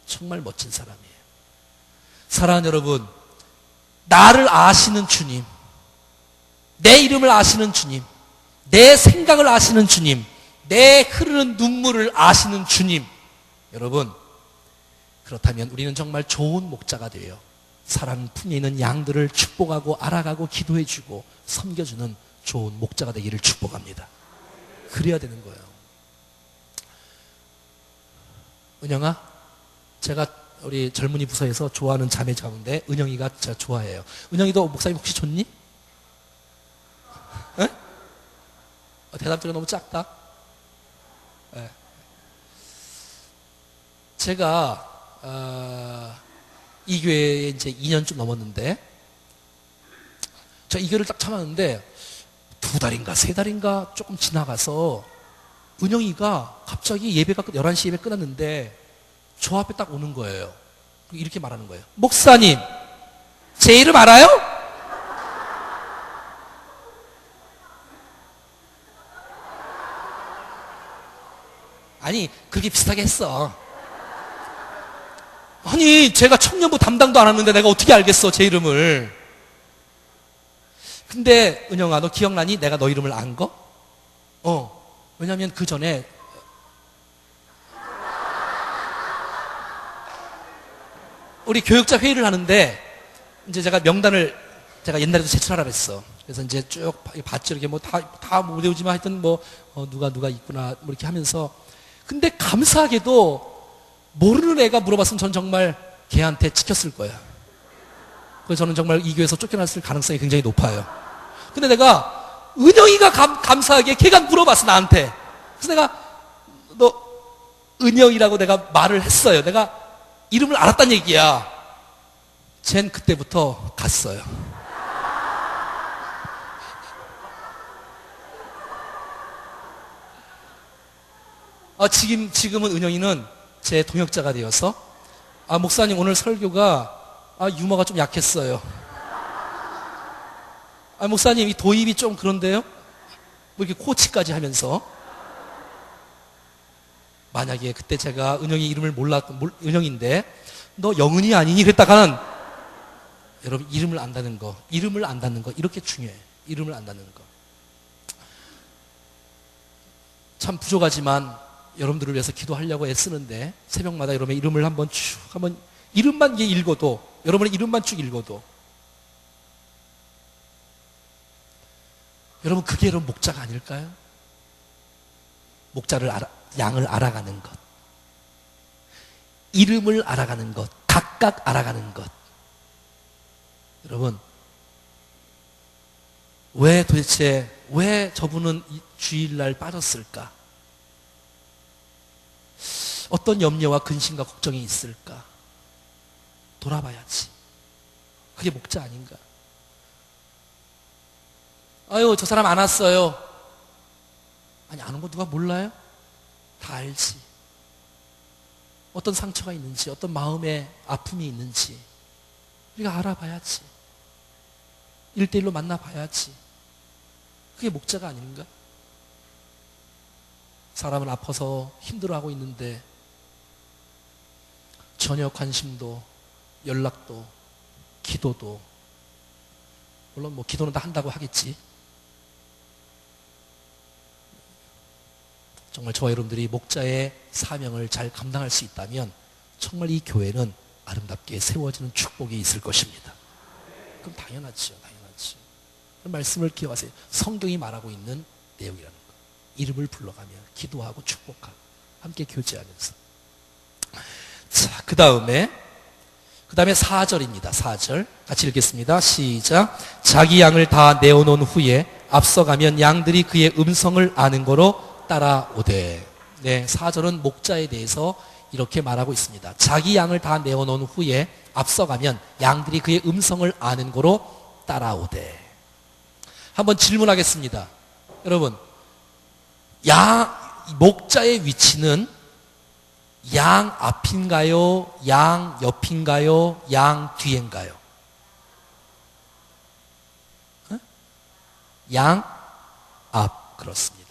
정말 멋진 사람이에요. 사랑하는 여러분, 나를 아시는 주님, 내 이름을 아시는 주님, 내 생각을 아시는 주님, 내 흐르는 눈물을 아시는 주님. 여러분, 그렇다면 우리는 정말 좋은 목자가 되어 사랑 품에 있는 양들을 축복하고 알아가고 기도해주고 섬겨주는 좋은 목자가 되기를 축복합니다. 그래야 되는 거예요. 은영아, 제가 우리 젊은이 부서에서 좋아하는 자매 가운데 은영이가 제가 좋아해요. 은영이도 목사님 혹시 좋니? 에? 대답들이 너무 작다. 네. 제가 이 교회에 이제 2년쯤 넘었는데, 제가 이 교회를 딱 참았는데 2달인가 3달인가 조금 지나가서 은영이가 갑자기 예배가 11시 예배 끝났는데 저 앞에 딱 오는 거예요. 이렇게 말하는 거예요. 목사님, 제 이름 알아요? 아니, 그렇게 비슷하게 했어. 아니, 제가 청년부 담당도 안 하는데 내가 어떻게 알겠어, 제 이름을. 근데 은영아, 너 기억나니? 내가 너 이름을 안 거? 왜냐면 그 전에 우리 교육자 회의를 하는데 이제 제가 명단을 제가 옛날에도 제출하라 그랬어. 그래서 이제 쭉 봤죠. 이렇게 뭐 다 못 외우지만 하여튼 누가 있구나 뭐 이렇게 하면서. 근데 감사하게도 모르는 애가 물어봤으면 전 정말 걔한테 찍혔을 거예요. 그래서 저는 정말 이 교회에서 쫓겨났을 가능성이 굉장히 높아요. 근데 내가 은영이가 감사하게 걔가 물어봤어, 나한테. 그래서 내가 너 은영이라고 내가 말을 했어요. 내가 이름을 알았단 얘기야. 쟨 그때부터 갔어요. 지금은 은영이는 제 동역자가 되어서, 목사님 오늘 설교가 유머가 좀 약했어요. 목사님 이 도입이 좀 그런데요? 뭐 이렇게 코치까지 하면서. 만약에 그때 제가 은영이 이름을 은영인데 너 영은이 아니니? 그랬다가는, 여러분, 이름을 안다는 거 이렇게 중요해요. 이름을 안다는 거. 참 부족하지만 여러분들을 위해서 기도하려고 애쓰는데 새벽마다 여러분의 이름을 한번 이름만 읽어도, 여러분의 이름만 쭉 읽어도, 여러분, 그게 여러분 목자가 아닐까요? 양을 알아가는 것, 이름을 알아가는 것, 각각 알아가는 것. 여러분, 왜 저분은 주일날 빠졌을까? 어떤 염려와 근심과 걱정이 있을까? 돌아봐야지. 그게 목자 아닌가? 아유, 저 사람 안 왔어요. 아니, 아는 거 누가 몰라요? 다 알지. 어떤 상처가 있는지, 어떤 마음의 아픔이 있는지 우리가 알아봐야지. 1대1로 만나봐야지. 그게 목자가 아닌가? 사람은 아파서 힘들어하고 있는데 전혀 관심도, 연락도, 기도도, 물론 뭐 기도는 다 한다고 하겠지. 정말 저와 여러분들이 목자의 사명을 잘 감당할 수 있다면 정말 이 교회는 아름답게 세워지는 축복이 있을 것입니다. 그럼 당연하죠. 당연하죠. 그 말씀을 기억하세요. 성경이 말하고 있는 내용이라는 거. 이름을 불러가며 기도하고 축복하고 함께 교제하면서. 자, 그 다음에 4절입니다. 4절 같이 읽겠습니다. 시작. 자기 양을 다 내어놓은 후에 앞서가면 양들이 그의 음성을 아는 거로 따라오되. 네, 4절은 목자에 대해서 이렇게 말하고 있습니다. 자기 양을 다 내어놓은 후에 앞서가면 양들이 그의 음성을 아는 거로 따라오되. 한번 질문하겠습니다. 여러분, 목자의 위치는 양 앞인가요? 양 옆인가요? 양 뒤인가요? 양 앞. 그렇습니다.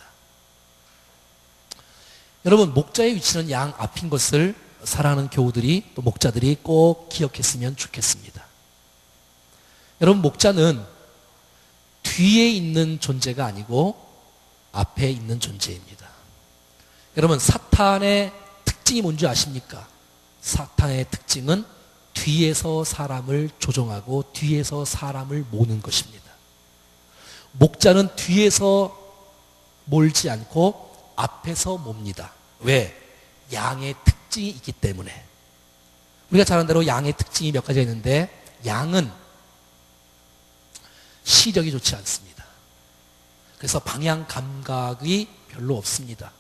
여러분, 목자의 위치는 양 앞인 것을 사랑하는 교우들이, 또 목자들이 꼭 기억했으면 좋겠습니다. 여러분, 목자는 뒤에 있는 존재가 아니고 앞에 있는 존재입니다. 여러분, 사탄의 특징이 뭔지 아십니까? 사탄의 특징은 뒤에서 사람을 조종하고 뒤에서 사람을 모는 것입니다. 목자는 뒤에서 몰지 않고 앞에서 몹니다. 왜? 양의 특징이 있기 때문에. 우리가 잘 아는 대로 양의 특징이 몇 가지가 있는데, 양은 시력이 좋지 않습니다. 그래서 방향 감각이 별로 없습니다.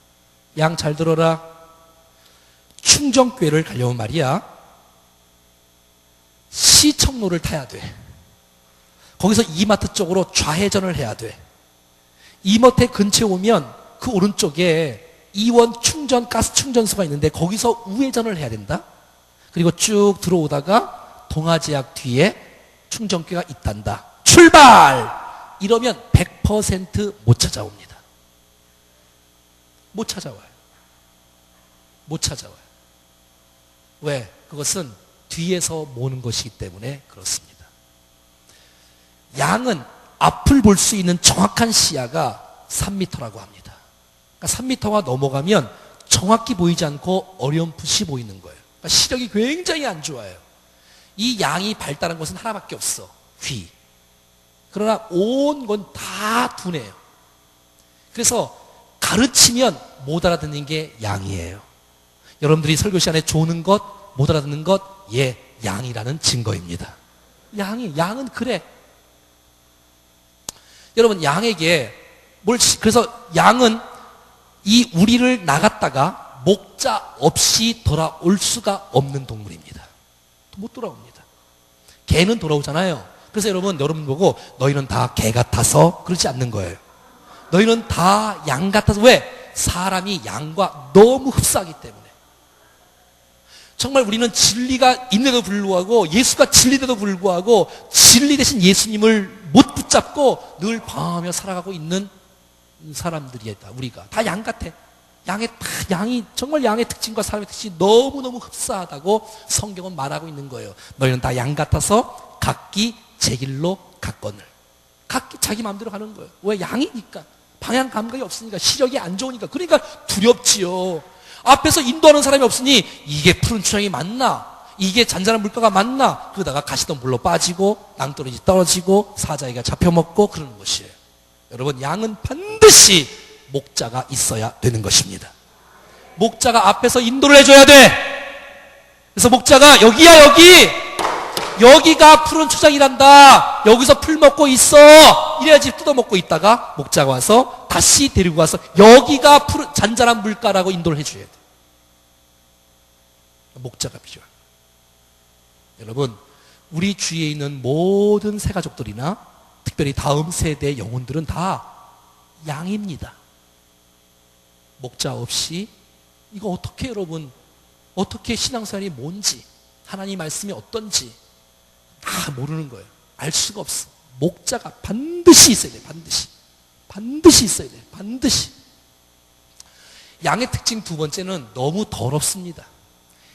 양 잘 들어라. 충정교회를 가려면 말이야, 시청로를 타야 돼. 거기서 이마트 쪽으로 좌회전을 해야 돼. 이마트 근처에 오면 그 오른쪽에 이원 충전 가스 충전소가 있는데 거기서 우회전을 해야 된다. 그리고 쭉 들어오다가 동아제약 뒤에 충전기가 있단다. 출발! 이러면 100% 못 찾아옵니다. 못 찾아와요. 못 찾아와요. 왜? 그것은 뒤에서 모는 것이기 때문에 그렇습니다. 양은 앞을 볼 수 있는 정확한 시야가 3m라고 합니다. 그러니까 3m가 넘어가면 정확히 보이지 않고 어렴풋이 보이는 거예요. 그러니까 시력이 굉장히 안 좋아요. 이 양이 발달한 것은 하나밖에 없어. 귀. 그러나 온 건 다 둔해요. 그래서 가르치면 못 알아듣는 게 양이에요. 여러분들이 설교 시간에 조는 것, 못 알아듣는 것, 양이라는 증거입니다. 양은 그래. 여러분, 양에게 그래서 양은 이 우리를 나갔다가 목자 없이 돌아올 수가 없는 동물입니다. 못 돌아옵니다. 개는 돌아오잖아요. 그래서 여러분 보고 너희는 다 개 같아서 그러지 않는 거예요. 너희는 다 양 같아서. 왜? 사람이 양과 너무 흡사하기 때문에. 정말 우리는 진리가 있는데도 불구하고, 예수가 진리인데도 불구하고 진리 대신 예수님을 못 붙잡고 늘 방황하며 살아가고 있는 사람들이다. 우리가 다 양 같아. 양이 정말 양의 특징과 사람의 특징이 너무너무 흡사하다고 성경은 말하고 있는 거예요. 너희는 다 양 같아서 각기 제 길로 갔거늘. 각기 자기 마음대로 가는 거예요. 왜? 양이니까. 방향 감각이 없으니까, 시력이 안 좋으니까. 그러니까 두렵지요. 앞에서 인도하는 사람이 없으니 이게 푸른 초장이 맞나? 이게 잔잔한 물가가 맞나? 그러다가 가시던 물로 빠지고 낭떠러지 떨어지고 사자이가 잡혀먹고 그러는 것이에요. 여러분, 양은 반드시 목자가 있어야 되는 것입니다. 목자가 앞에서 인도를 해줘야 돼. 그래서 목자가 여기야, 여기가 푸른 초장이란다. 여기서 풀 먹고 있어. 이래야지 뜯어먹고 있다가 목자가 와서 다시 데리고 와서 여기가 잔잔한 물가라고 인도를 해줘야 돼. 목자가 필요합니다. 여러분, 우리 주위에 있는 모든 새가족들이나 특별히 다음 세대 영혼들은 다 양입니다. 목자 없이 이거 어떻게 여러분, 어떻게 신앙생활이 뭔지, 하나님 말씀이 어떤지 다 모르는 거예요. 알 수가 없어. 목자가 반드시 있어야 돼. 반드시 있어야 돼. 반드시. 양의 특징 두 번째는 너무 더럽습니다.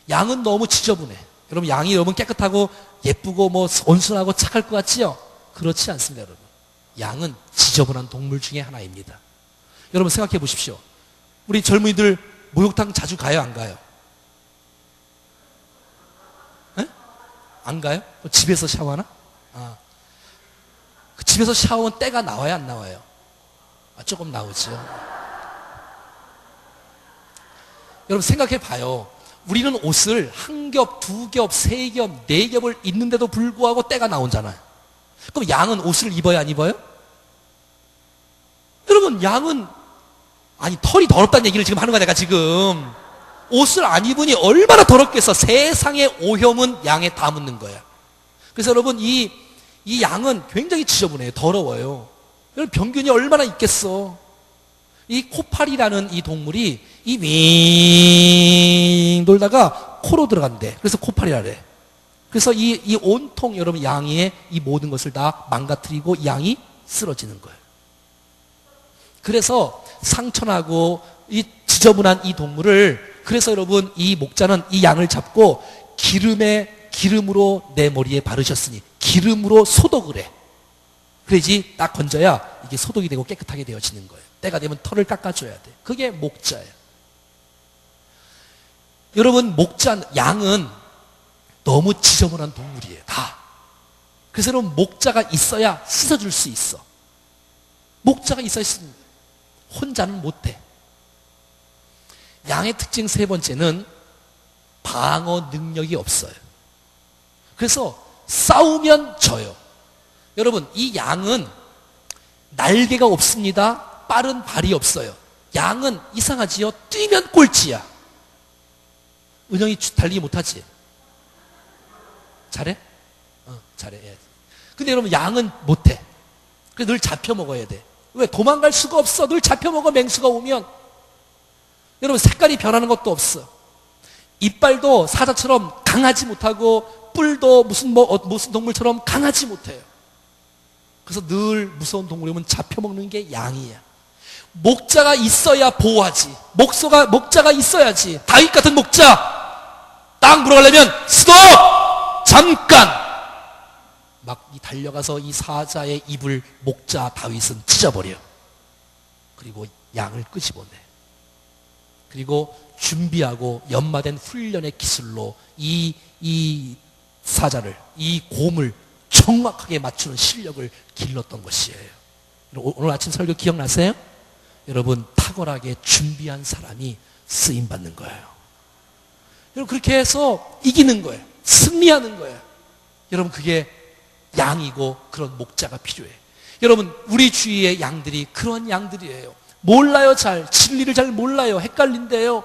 양은 너무 지저분해. 여러분, 양이 여러분 깨끗하고 예쁘고 뭐 온순하고 착할 것 같지요? 그렇지 않습니다, 여러분. 양은 지저분한 동물 중에 하나입니다. 여러분 생각해 보십시오. 우리 젊은이들 목욕탕 자주 가요, 안 가요? 에? 안 가요? 집에서 샤워하나? 그 집에서 샤워는 때가 나와요, 안 나와요? 조금 나오죠. 여러분 생각해 봐요. 우리는 옷을 한 겹, 두 겹, 세 겹, 네 겹을 입는데도 불구하고 때가 나오잖아요. 그럼 양은 옷을 입어요, 안 입어요? 여러분, 양은, 아니, 털이 더럽다는 얘기를 지금 하는 거야, 내가 지금. 옷을 안 입으니 얼마나 더럽겠어. 세상의 오염은 양에 다 묻는 거야. 그래서 여러분, 이 양은 굉장히 지저분해요. 더러워요. 여러분, 병균이 얼마나 있겠어. 이 코파리라는 이 동물이 이 윙 돌다가 코로 들어간대. 그래서 코파리라 그래. 그래서 이 온통 여러분 양의 이 모든 것을 다 망가뜨리고 양이 쓰러지는 거예요. 그래서 상처나고 이 지저분한 이 동물을, 그래서 여러분 이 목자는 이 양을 잡고 기름으로 내 머리에 바르셨으니 기름으로 소독을 해. 그래야지 딱 건져야 이게 소독이 되고 깨끗하게 되어지는 거예요. 때가 되면 털을 깎아줘야 돼. 그게 목자예요. 여러분, 양은 너무 지저분한 동물이에요. 다. 그래서 여러분, 목자가 있어야 씻어줄 수 있어. 목자가 있어야 씻습니다. 혼자는 못해. 양의 특징 세 번째는 방어 능력이 없어요. 그래서 싸우면 져요. 여러분, 이 양은 날개가 없습니다. 빠른 발이 없어요. 양은 이상하지요? 뛰면 꼴찌야. 은영이 달리기 못하지? 잘해? 잘해. 근데 여러분, 양은 못해. 그래서 늘 잡혀 먹어야 돼. 왜? 도망갈 수가 없어. 늘 잡혀 먹어, 맹수가 오면. 여러분, 색깔이 변하는 것도 없어. 이빨도 사자처럼 강하지 못하고, 뿔도 무슨 동물처럼 강하지 못해요. 그래서 늘 무서운 동물이 오면 잡혀 먹는 게 양이야. 목자가 있어야 보호하지. 목자가 있어야지. 다윗 같은 목자, 딱 물어가려면 스톱! 잠깐! 막 달려가서 이 사자의 입을 목자 다윗은 찢어버려. 그리고 양을 끄집어내. 그리고 준비하고 연마된 훈련의 기술로 이 사자를, 이 곰을 정확하게 맞추는 실력을 길렀던 것이에요. 오늘 아침 설교 기억나세요? 여러분, 탁월하게 준비한 사람이 쓰임받는 거예요. 여러분, 그렇게 해서 이기는 거예요. 승리하는 거예요. 여러분, 그게 양이고 그런 목자가 필요해. 여러분, 우리 주위의 양들이 그런 양들이에요. 몰라요, 진리를 잘 몰라요. 헷갈린대요.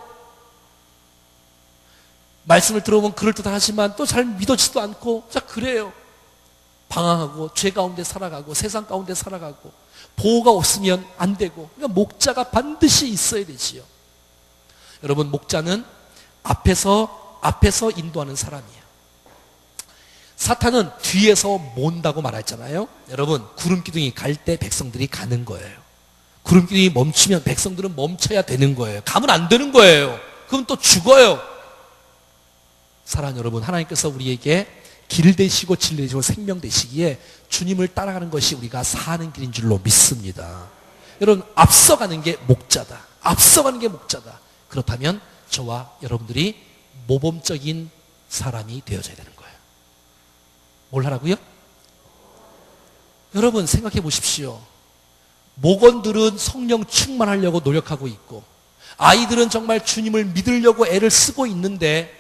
말씀을 들어보면 그럴듯하지만 또 잘 믿어지도 않고, 자, 그래요. 방황하고 죄 가운데 살아가고 세상 가운데 살아가고 보호가 없으면 안 되고. 그러니까 목자가 반드시 있어야 되지요. 여러분, 목자는 앞에서 인도하는 사람이에요. 사탄은 뒤에서 몬다고 말했잖아요. 여러분, 구름기둥이 갈 때 백성들이 가는 거예요. 구름기둥이 멈추면 백성들은 멈춰야 되는 거예요. 가면 안 되는 거예요. 그럼 또 죽어요. 사랑하는 여러분, 하나님께서 우리에게 길 되시고 진리 되시고 생명 되시기에 주님을 따라가는 것이 우리가 사는 길인 줄로 믿습니다. 여러분, 앞서가는 게 목자다. 앞서가는 게 목자다. 그렇다면 저와 여러분들이 모범적인 사람이 되어져야 되는 거예요. 뭘 하라고요? 여러분, 생각해 보십시오. 목원들은 성령 충만하려고 노력하고 있고, 아이들은 정말 주님을 믿으려고 애를 쓰고 있는데,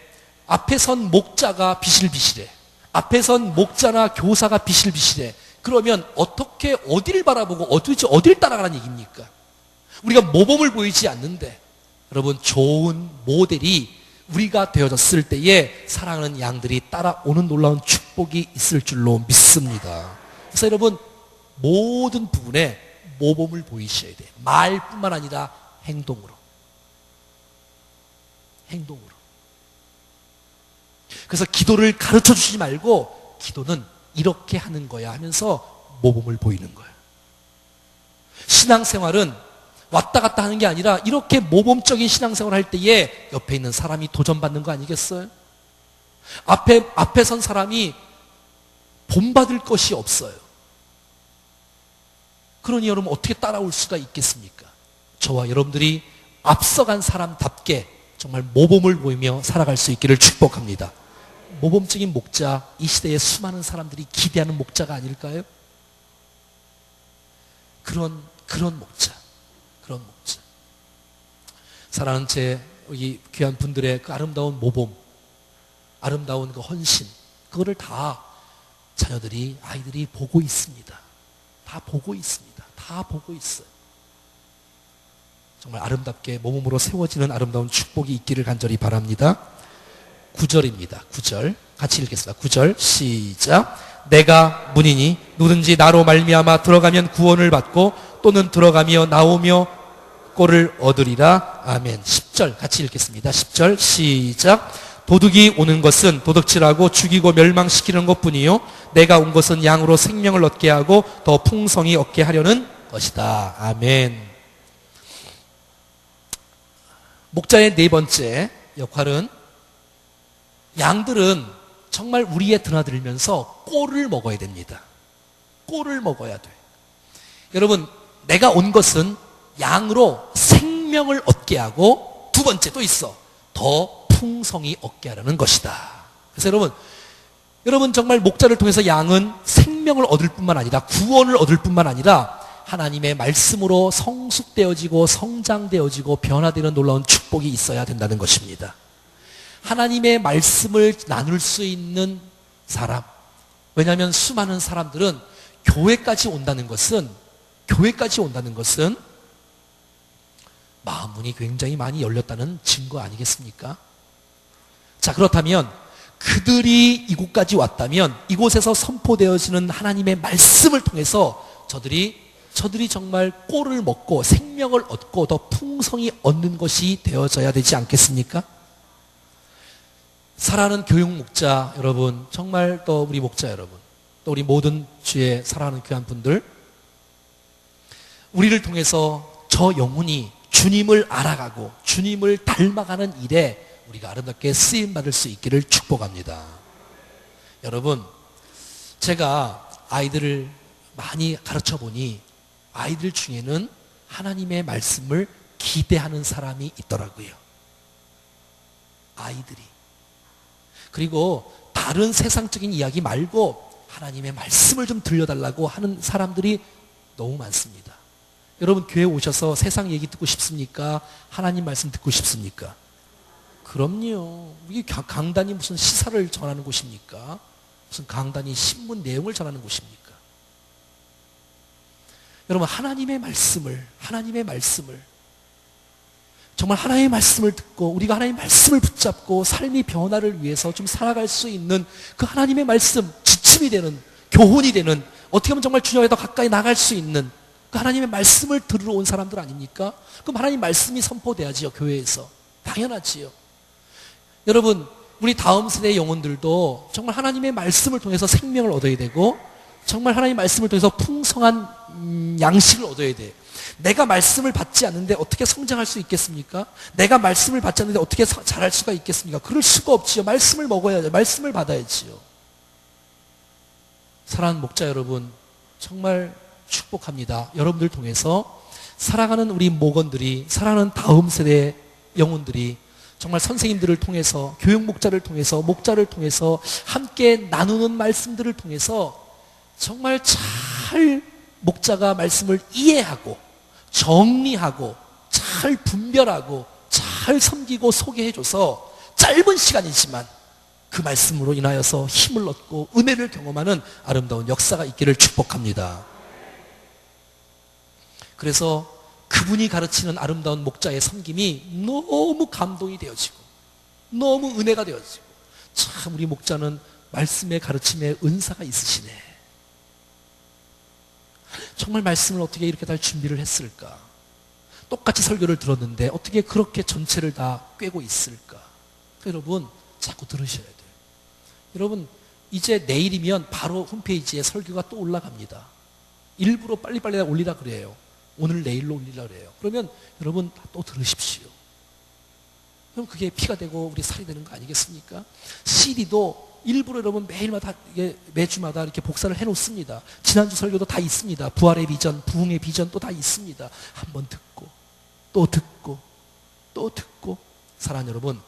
앞에 선 목자가 비실비실해. 앞에 선 목자나 교사가 비실비실해. 그러면 어떻게 어디를 바라보고 어디를 따라가라는 얘기입니까? 우리가 모범을 보이지 않는데, 여러분, 좋은 모델이 우리가 되어졌을 때에 사랑하는 양들이 따라오는 놀라운 축복이 있을 줄로 믿습니다. 그래서 여러분, 모든 부분에 모범을 보이셔야 돼요. 말뿐만 아니라 행동으로. 행동으로. 그래서 기도를 가르쳐 주시지 말고 기도는 이렇게 하는 거야 하면서 모범을 보이는 거예요. 신앙생활은 왔다 갔다 하는 게 아니라 이렇게 모범적인 신앙생활 할 때에 옆에 있는 사람이 도전받는 거 아니겠어요? 앞에 선 사람이 본받을 것이 없어요. 그러니 여러분 어떻게 따라올 수가 있겠습니까? 저와 여러분들이 앞서간 사람답게 정말 모범을 보이며 살아갈 수 있기를 축복합니다. 모범적인 목자, 이 시대에 수많은 사람들이 기대하는 목자가 아닐까요? 그런 목자. 사랑하는 제 여기 귀한 분들의 그 아름다운 모범, 아름다운 그 헌신, 그거를 다 자녀들이, 아이들이 보고 있습니다. 다 보고 있습니다. 다 보고 있어요. 정말 아름답게 모범으로 세워지는 아름다운 축복이 있기를 간절히 바랍니다. 9절입니다. 9절 같이 읽겠습니다. 9절 시작. 내가 문이니 누구든지 나로 말미암아 들어가면 구원을 받고 또는 들어가며 나오며 꼴을 얻으리라. 아멘. 10절 같이 읽겠습니다. 10절 시작. 도둑이 오는 것은 도둑질하고 죽이고 멸망시키는 것뿐이요 내가 온 것은 양으로 생명을 얻게 하고 더 풍성히 얻게 하려는 것이다. 아멘. 목자의 네 번째 역할은 양들은 정말 우리에 드나들면서 꼴을 먹어야 됩니다. 꼴을 먹어야 돼. 여러분, 내가 온 것은 양으로 생명을 얻게 하고 두 번째 또 있어. 더 풍성히 얻게 하려는 것이다. 그래서 여러분 정말 목자를 통해서 양은 생명을 얻을 뿐만 아니라 구원을 얻을 뿐만 아니라 하나님의 말씀으로 성숙되어지고 성장되어지고 변화되는 놀라운 축복이 있어야 된다는 것입니다. 하나님의 말씀을 나눌 수 있는 사람. 왜냐하면 수많은 사람들은 교회까지 온다는 것은 마음 문이 굉장히 많이 열렸다는 증거 아니겠습니까? 자, 그렇다면 그들이 이곳까지 왔다면 이곳에서 선포되어지는 하나님의 말씀을 통해서 저들이 정말 꼴을 먹고 생명을 얻고 더 풍성히 얻는 것이 되어져야 되지 않겠습니까? 사랑하는 교육 목자 여러분, 정말 또 우리 목자 여러분, 또 우리 모든 주의 사랑하는 귀한 분들, 우리를 통해서 저 영혼이 주님을 알아가고 주님을 닮아가는 일에 우리가 아름답게 쓰임받을 수 있기를 축복합니다. 여러분, 제가 아이들을 많이 가르쳐 보니 아이들 중에는 하나님의 말씀을 기대하는 사람이 있더라고요. 아이들이. 그리고 다른 세상적인 이야기 말고 하나님의 말씀을 좀 들려달라고 하는 사람들이 너무 많습니다. 여러분, 교회 오셔서 세상 얘기 듣고 싶습니까? 하나님 말씀 듣고 싶습니까? 그럼요. 이게 강단이 무슨 시사를 전하는 곳입니까? 무슨 강단이 신문 내용을 전하는 곳입니까? 여러분, 하나님의 말씀을 정말 하나님의 말씀을 듣고 우리가 하나님의 말씀을 붙잡고 삶의 변화를 위해서 좀 살아갈 수 있는 그 하나님의 말씀, 지침이 되는, 교훈이 되는, 어떻게 하면 정말 주님에 더 가까이 나갈 수 있는 그 하나님의 말씀을 들으러 온 사람들 아닙니까? 그럼 하나님 말씀이 선포돼야지요, 교회에서. 당연하지요. 여러분, 우리 다음 세대의 영혼들도 정말 하나님의 말씀을 통해서 생명을 얻어야 되고 정말 하나님의 말씀을 통해서 풍성한 양식을 얻어야 돼요. 내가 말씀을 받지 않는데 어떻게 성장할 수 있겠습니까? 내가 말씀을 받지 않는데 어떻게 잘할 수가 있겠습니까? 그럴 수가 없지요. 말씀을 먹어야죠. 말씀을 받아야지요. 사랑하는 목자 여러분, 정말 축복합니다. 여러분들 통해서 사랑하는 우리 목원들이, 사랑하는 다음 세대 영혼들이 정말 선생님들을 통해서, 교육 목자를 통해서, 목자를 통해서 함께 나누는 말씀들을 통해서 정말 잘 목자가 말씀을 이해하고 정리하고 잘 분별하고 잘 섬기고 소개해줘서 짧은 시간이지만 그 말씀으로 인하여서 힘을 얻고 은혜를 경험하는 아름다운 역사가 있기를 축복합니다. 그래서 그분이 가르치는 아름다운 목자의 섬김이 너무 감동이 되어지고 너무 은혜가 되어지고, 참 우리 목자는 말씀의 가르침에 은사가 있으시네. 정말 말씀을 어떻게 이렇게 다 준비를 했을까? 똑같이 설교를 들었는데 어떻게 그렇게 전체를 다 꿰고 있을까? 여러분 자꾸 들으셔야 돼요. 여러분 이제 내일이면 바로 홈페이지에 설교가 또 올라갑니다. 일부러 빨리빨리 올리라 그래요. 오늘 내일로 올리라 그래요. 그러면 여러분 또 들으십시오. 그럼 그게 피가 되고 우리 살이 되는 거 아니겠습니까? CD도 일부러 여러분 매일마다 매주마다 이렇게 복사를 해놓습니다. 지난주 설교도 다 있습니다. 부활의 비전, 부흥의 비전 또 다 있습니다. 한번 듣고 또 듣고 또 듣고. 사랑하는 여러분,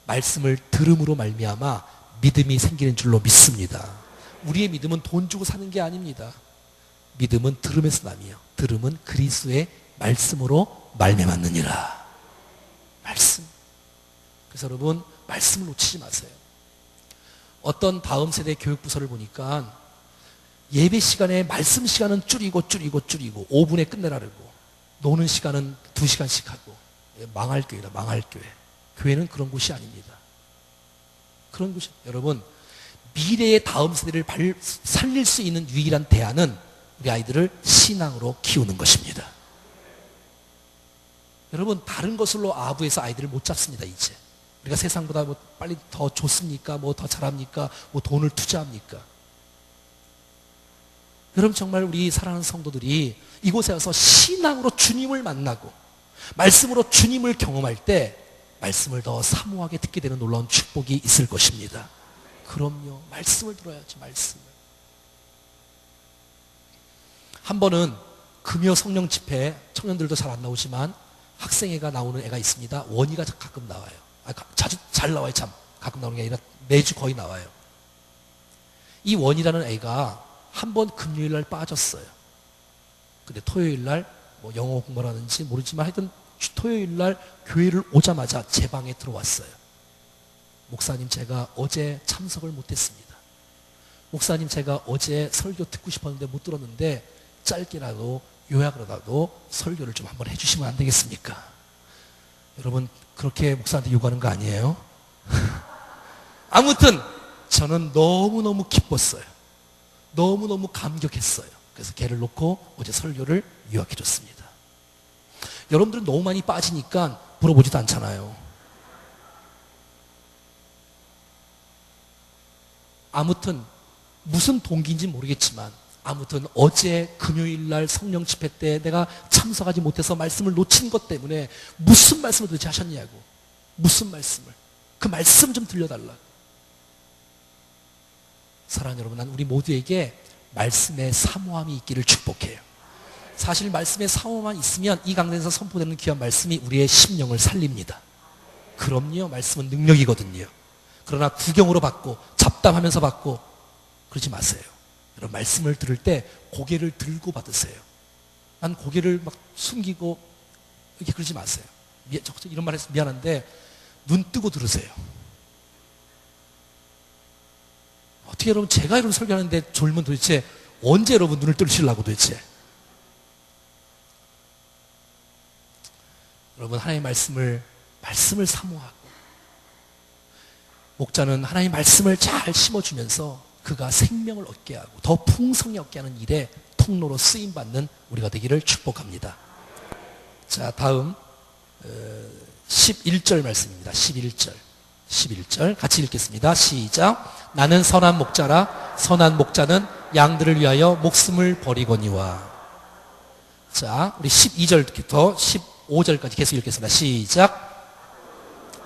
말씀을 들음으로 말미암아 믿음이 생기는 줄로 믿습니다. 우리의 믿음은 돈 주고 사는 게 아닙니다. 믿음은 들음에서 나며 들음은 그리스도의 말씀으로 말미암느니라. 말씀. 그래서 여러분 말씀을 놓치지 마세요. 어떤 다음 세대 교육부서를 보니까 예배 시간에 말씀 시간은 줄이고 5분에 끝내라 그러고 노는 시간은 2시간씩 하고. 망할 교회다, 망할 교회. 교회는 그런 곳이 아닙니다. 그런 곳이, 여러분 미래의 다음 세대를 살릴 수 있는 유일한 대안은 우리 아이들을 신앙으로 키우는 것입니다. 여러분 다른 것으로 아부해서 아이들을 못 잡습니다. 이제 우리가 세상보다 뭐 빨리 더 좋습니까? 뭐 더 잘합니까? 뭐 돈을 투자합니까? 여러분 정말 우리 사랑하는 성도들이 이곳에 와서 신앙으로 주님을 만나고 말씀으로 주님을 경험할 때 말씀을 더 사모하게 듣게 되는 놀라운 축복이 있을 것입니다. 그럼요. 말씀을 들어야지. 말씀을. 한 번은 금요 성령 집회, 청년들도 잘 안 나오지만 학생회가 나오는 애가 있습니다. 원희가 가끔 나와요. 자주 잘 나와요. 참 가끔 나오는 게 아니라 매주 거의 나와요. 이 원희라는 애가 한 번 금요일 날 빠졌어요. 근데 토요일 날 뭐 영어 공부를 하는지 모르지만 하여튼 토요일 날 교회를 오자마자 제 방에 들어왔어요. 목사님 제가 어제 참석을 못했습니다. 목사님 제가 어제 설교 듣고 싶었는데 못 들었는데 짧게라도 요약으로라도 설교를 좀 한번 해주시면 안 되겠습니까? 여러분 그렇게 목사한테 요구하는 거 아니에요? 아무튼 저는 너무너무 기뻤어요. 너무너무 감격했어요. 그래서 걔를 놓고 어제 설교를 요약해줬습니다. 여러분들은 너무 많이 빠지니까 물어보지도 않잖아요. 아무튼 무슨 동기인지 모르겠지만 아무튼 어제 금요일 날 성령 집회 때 내가 참석하지 못해서 말씀을 놓친 것 때문에 무슨 말씀을 도대체 하셨냐고. 무슨 말씀을. 그 말씀 좀 들려달라고. 사랑하는 여러분, 난 우리 모두에게 말씀의 사모함이 있기를 축복해요. 사실 말씀의 사모함만 있으면 이 강단에서 선포되는 귀한 말씀이 우리의 심령을 살립니다. 그럼요. 말씀은 능력이거든요. 그러나 구경으로 받고 잡담하면서 받고 그러지 마세요. 여러분 말씀을 들을 때 고개를 들고 받으세요. 난 고개를 막 숨기고 이렇게 그러지 마세요. 이런 말 해서 미안한데 눈 뜨고 들으세요. 어떻게 여러분 제가 여러분 설교하는데 졸면 도대체 언제 여러분 눈을 뜨시려고 도대체. 여러분 하나님의 말씀을 사모하고 목자는 하나님의 말씀을 잘 심어주면서 그가 생명을 얻게 하고 더 풍성히 얻게 하는 일에 통로로 쓰임받는 우리가 되기를 축복합니다. 자 다음 11절 말씀입니다. 11절 같이 읽겠습니다. 시작. 나는 선한 목자라 선한 목자는 양들을 위하여 목숨을 버리거니와. 자 우리 12절부터 15절까지 계속 읽겠습니다. 시작.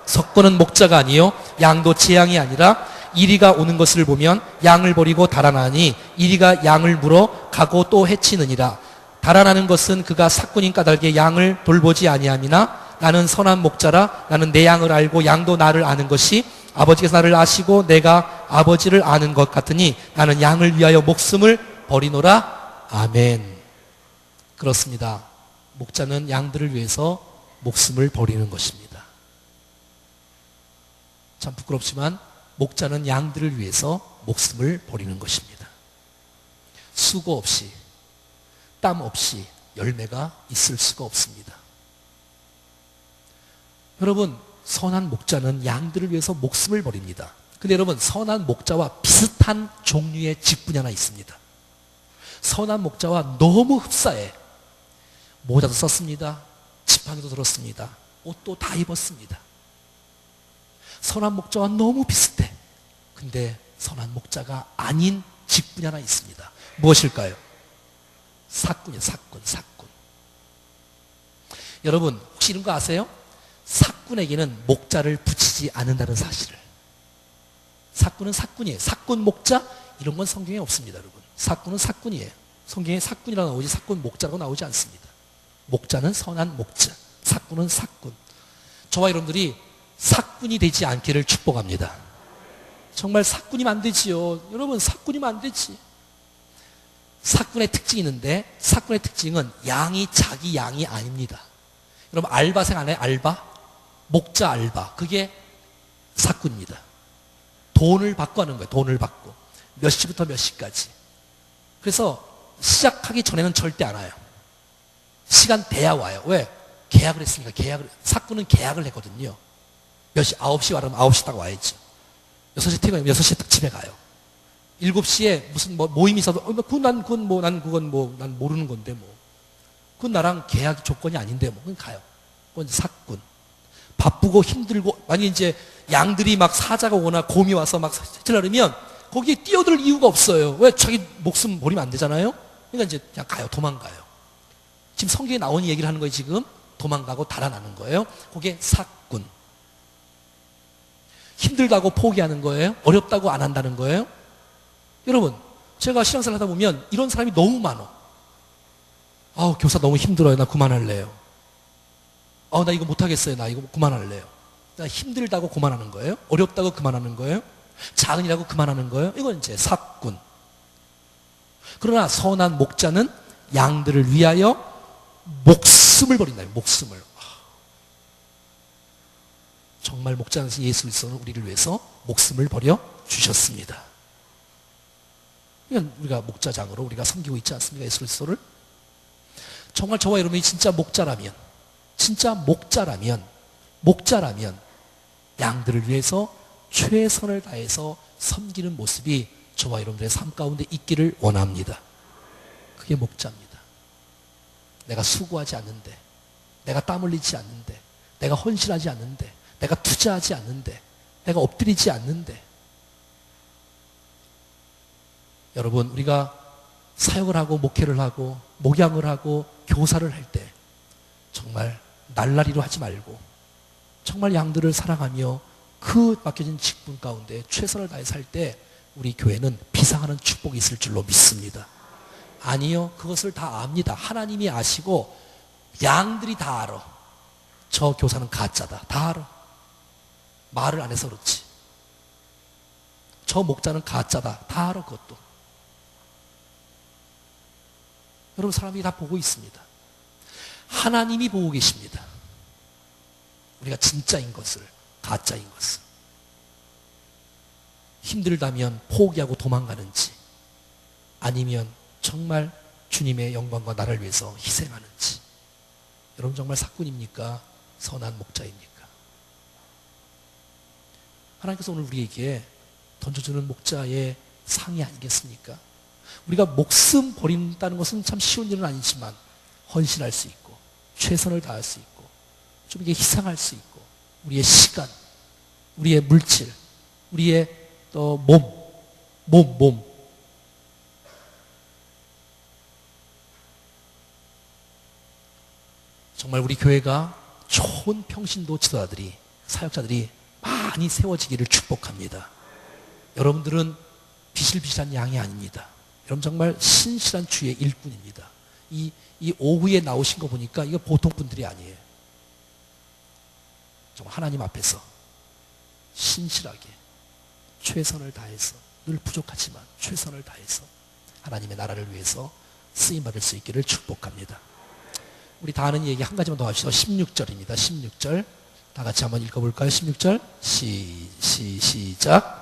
석고는 목자가 아니요 양도 제 양이 아니라 이리가 오는 것을 보면 양을 버리고 달아나니 이리가 양을 물어 가고 또 해치느니라. 달아나는 것은 그가 삭군인 까닭에 양을 돌보지 아니함이나 나는 선한 목자라 나는 내 양을 알고 양도 나를 아는 것이 아버지께서 나를 아시고 내가 아버지를 아는 것 같으니 나는 양을 위하여 목숨을 버리노라. 아멘. 그렇습니다. 목자는 양들을 위해서 목숨을 버리는 것입니다. 참 부끄럽지만 목자는 양들을 위해서 목숨을 버리는 것입니다. 수고 없이 땀 없이 열매가 있을 수가 없습니다. 여러분 선한 목자는 양들을 위해서 목숨을 버립니다. 근데 여러분 선한 목자와 비슷한 종류의 직분이 하나 있습니다. 선한 목자와 너무 흡사해. 모자도 썼습니다. 지팡이도 들었습니다. 옷도 다 입었습니다. 선한 목자와 너무 비슷해. 근데 선한 목자가 아닌 직분이 하나 있습니다. 무엇일까요? 사꾼이에요. 사꾼. 여러분 혹시 이런 거 아세요? 사꾼에게는 목자를 붙이지 않는다는 사실을. 사꾼은 사꾼이에요. 사꾼 목자 이런 건 성경에 없습니다. 여러분 사꾼은 사꾼이에요. 성경에 사꾼이라고 나오지 사꾼 목자라고 나오지 않습니다. 목자는 선한 목자, 사꾼은 사꾼. 저와 여러분들이 사꾼이 되지 않기를 축복합니다. 정말 사꾼이면 안 되지요. 여러분 사꾼이면 안 되지. 사꾼의 특징이 있는데 사꾼의 특징은 양이 자기 양이 아닙니다. 여러분 알바생 안 해요? 알바? 목자 알바. 그게 사꾼입니다. 돈을 받고 하는 거예요. 돈을 받고. 몇 시부터 몇 시까지. 그래서 시작하기 전에는 절대 안 와요. 시간 돼야 와요. 왜? 계약을 했으니까. 사꾼은 계약을 했거든요. 몇 시? 9시 와라면 9시 딱 와야지. 6시 퇴근하면 6시에 딱 집에 가요. 7시에 무슨 모임이 있어도 난 모르는 건데 뭐. 그건 나랑 계약 조건이 아닌데 뭐. 그건 가요. 그건 사꾼. 바쁘고 힘들고 만약에 이제 양들이 막 사자가 오거나 곰이 와서 막 해치려면 거기에 뛰어들 이유가 없어요. 왜? 자기 목숨 버리면 안 되잖아요. 그러니까 이제 그냥 가요. 도망가요. 지금 성경에 나온 얘기를 하는 거예요. 지금 도망가고 달아나는 거예요. 그게 사꾼. 힘들다고 포기하는 거예요. 어렵다고 안 한다는 거예요. 여러분 제가 신앙생활 하다 보면 이런 사람이 너무 많아. 아우 교사 너무 힘들어요. 나 그만할래요. 아우 나 이거 못하겠어요. 나 이거 그만할래요. 나 힘들다고 그만하는 거예요. 어렵다고 그만하는 거예요. 작은이라고 그만하는 거예요. 이건 이제 사꾼. 그러나 선한 목자는 양들을 위하여 목숨을 버린다. 목숨을. 정말 목자는 예수 그리스도는 우리를 위해서 목숨을 버려 주셨습니다. 그러니까 우리가 목자장으로 우리가 섬기고 있지 않습니까? 예수 그리스도를. 정말 저와 여러분이 진짜 목자라면 양들을 위해서 최선을 다해서 섬기는 모습이 저와 여러분들의 삶 가운데 있기를 원합니다. 그게 목자입니다. 내가 수고하지 않는데, 내가 땀 흘리지 않는데, 내가 헌신하지 않는데, 내가 투자하지 않는데, 내가 엎드리지 않는데. 여러분 우리가 사역을 하고 목회를 하고 목양을 하고 교사를 할 때 정말 날라리로 하지 말고 정말 양들을 사랑하며 그 맡겨진 직분 가운데 최선을 다해 살 때 우리 교회는 비상하는 축복이 있을 줄로 믿습니다. 아니요, 그것을 다 압니다. 하나님이 아시고 양들이 다 알아. 저 교사는 가짜다. 다 알아. 말을 안 해서 그렇지. 저 목자는 가짜다. 다 알아. 그것도. 여러분 사람이 다 보고 있습니다. 하나님이 보고 계십니다. 우리가 진짜인 것을, 가짜인 것을. 힘들다면 포기하고 도망가는지 아니면 정말 주님의 영광과 나를 위해서 희생하는지. 여러분 정말 사꾼입니까? 선한 목자입니까? 하나님께서 오늘 우리에게 던져주는 목자의 상이 아니겠습니까? 우리가 목숨 버린다는 것은 참 쉬운 일은 아니지만 헌신할 수 있고 최선을 다할 수 있고 좀 이게 희생할 수 있고 우리의 시간, 우리의 물질, 우리의 또 몸 정말 우리 교회가 좋은 평신도 지도자들이 사역자들이 많이 세워지기를 축복합니다. 여러분들은 비실비실한 양이 아닙니다. 여러분 정말 신실한 주의 일꾼입니다. 이 오후에 나오신 거 보니까 이거 보통 분들이 아니에요. 정말 하나님 앞에서 신실하게 최선을 다해서 늘 부족하지만 최선을 다해서 하나님의 나라를 위해서 쓰임받을 수 있기를 축복합니다. 우리 다 아는 얘기 한 가지만 더 합시다. 16절입니다. 16절 다 같이 한번 읽어볼까요? 16절 시작.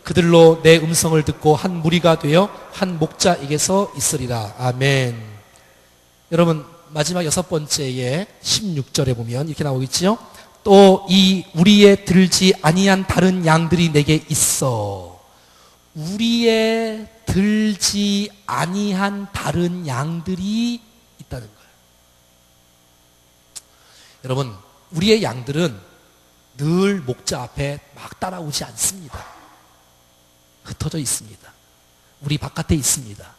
그들로 내 음성을 듣고 한 무리가 되어 한 목자에게서 있으리라. 아멘. 여러분 마지막 6번째에 16절에 보면 이렇게 나오겠지요. 또 이 우리의 들지 아니한 다른 양들이 내게 있어. 우리의 들지 아니한 다른 양들이 있다는 거예요. 여러분, 우리의 양들은 늘 목자 앞에 막 따라오지 않습니다. 흩어져 있습니다. 우리 바깥에 있습니다.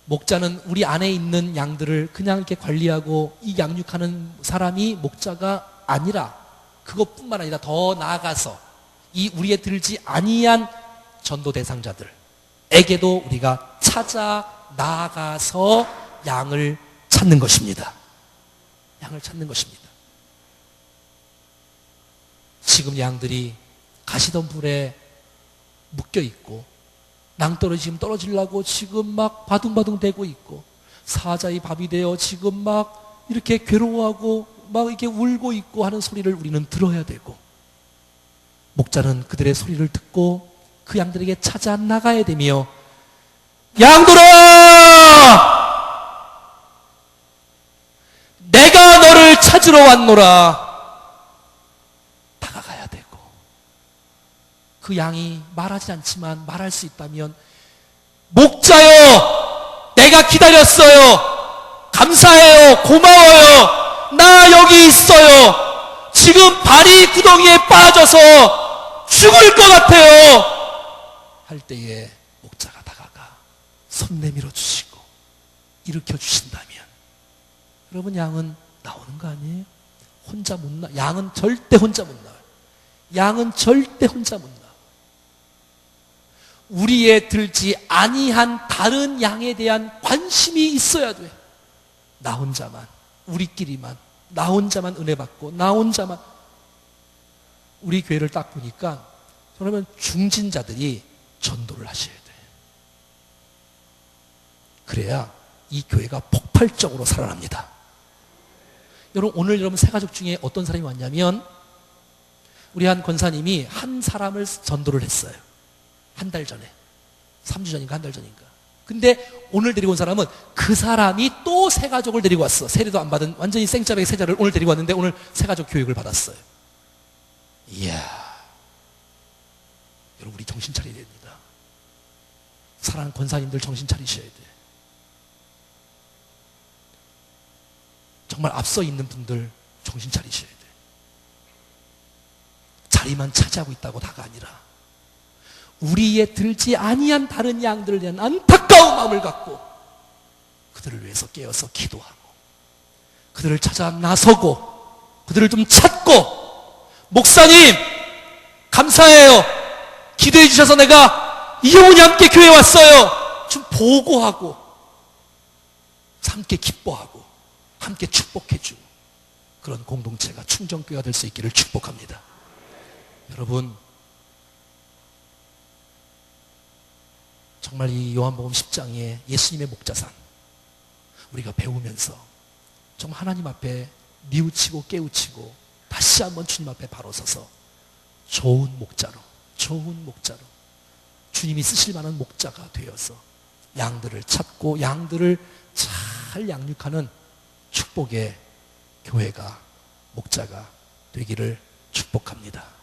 목자는 우리 안에 있는 양들을 그냥 이렇게 관리하고 이 양육하는 사람이 목자가 아니라, 그것뿐만 아니라 더 나아가서 이 우리의 들지 아니한 전도 대상자들에게도 우리가 찾아 나아가서 양을 찾는 것입니다. 양을 찾는 것입니다. 지금 양들이 가시덤불에 묶여 있고 낭떠러지 지금 떨어지려고 지금 막 바둥바둥 대고 있고, 사자의 밥이 되어 지금 막 이렇게 괴로워하고 막 이렇게 울고 있고 하는 소리를 우리는 들어야 되고, 목자는 그들의 소리를 듣고 그 양들에게 찾아 나가야 되며, 양들아! 내가 너를 찾으러 왔노라. 다가가야 되고, 그 양이 말하지 않지만 말할 수 있다면, 목자요, 내가 기다렸어요. 감사해요. 고마워요. 나 여기 있어요. 지금 발이 구덩이에 빠져서 죽을 것 같아요. 할 때에 목자가 다가가 손 내밀어 주시고 일으켜 주신다면, 여러분, 양은 나오는 거 아니에요? 혼자 못 나. 양은 절대 혼자 못 나와요. 양은 절대 혼자 못 나와요. 우리의 들지 아니한 다른 양에 대한 관심이 있어야 돼. 나 혼자만, 우리끼리만, 나 혼자만 은혜 받고, 나 혼자만. 우리 교회를 딱 보니까 그러면 중진자들이 전도를 하셔야 돼. 그래야 이 교회가 폭발적으로 살아납니다. 여러분, 오늘 여러분 새가족 중에 어떤 사람이 왔냐면, 우리 한 권사님이 한 사람을 전도를 했어요. 한 달 전에. 3주 전인가 한 달 전인가. 근데 오늘 데리고 온 사람은 그 사람이 또 새가족을 데리고 왔어. 세례도 안 받은 완전히 생짜배기 세자를 오늘 데리고 왔는데 오늘 새가족 교육을 받았어요. 이야, 여러분, 우리 정신 차려야 됩니다. 사랑하는 권사님들 정신 차리셔야 돼. 정말 앞서 있는 분들 정신 차리셔야 돼. 자리만 차지하고 있다고 다가 아니라 우리의 들지 아니한 다른 양들을 대한 안타까운 마음을 갖고 그들을 위해서 깨어서 기도하고, 그들을 찾아 나서고, 그들을 좀 찾고, 목사님 감사해요. 기도해 주셔서 내가 이 영혼이 함께 교회에 왔어요. 좀 보고하고, 함께 기뻐하고, 함께 축복해주고, 그런 공동체가 충정교회가 될 수 있기를 축복합니다. 여러분, 정말 이 요한복음 10장의 예수님의 목자상 우리가 배우면서 정말 하나님 앞에 뉘우치고 깨우치고 다시 한번 주님 앞에 바로 서서 좋은 목자로 주님이 쓰실 만한 목자가 되어서 양들을 찾고 양들을 잘 양육하는 축복의 교회가, 목자가 되기를 축복합니다.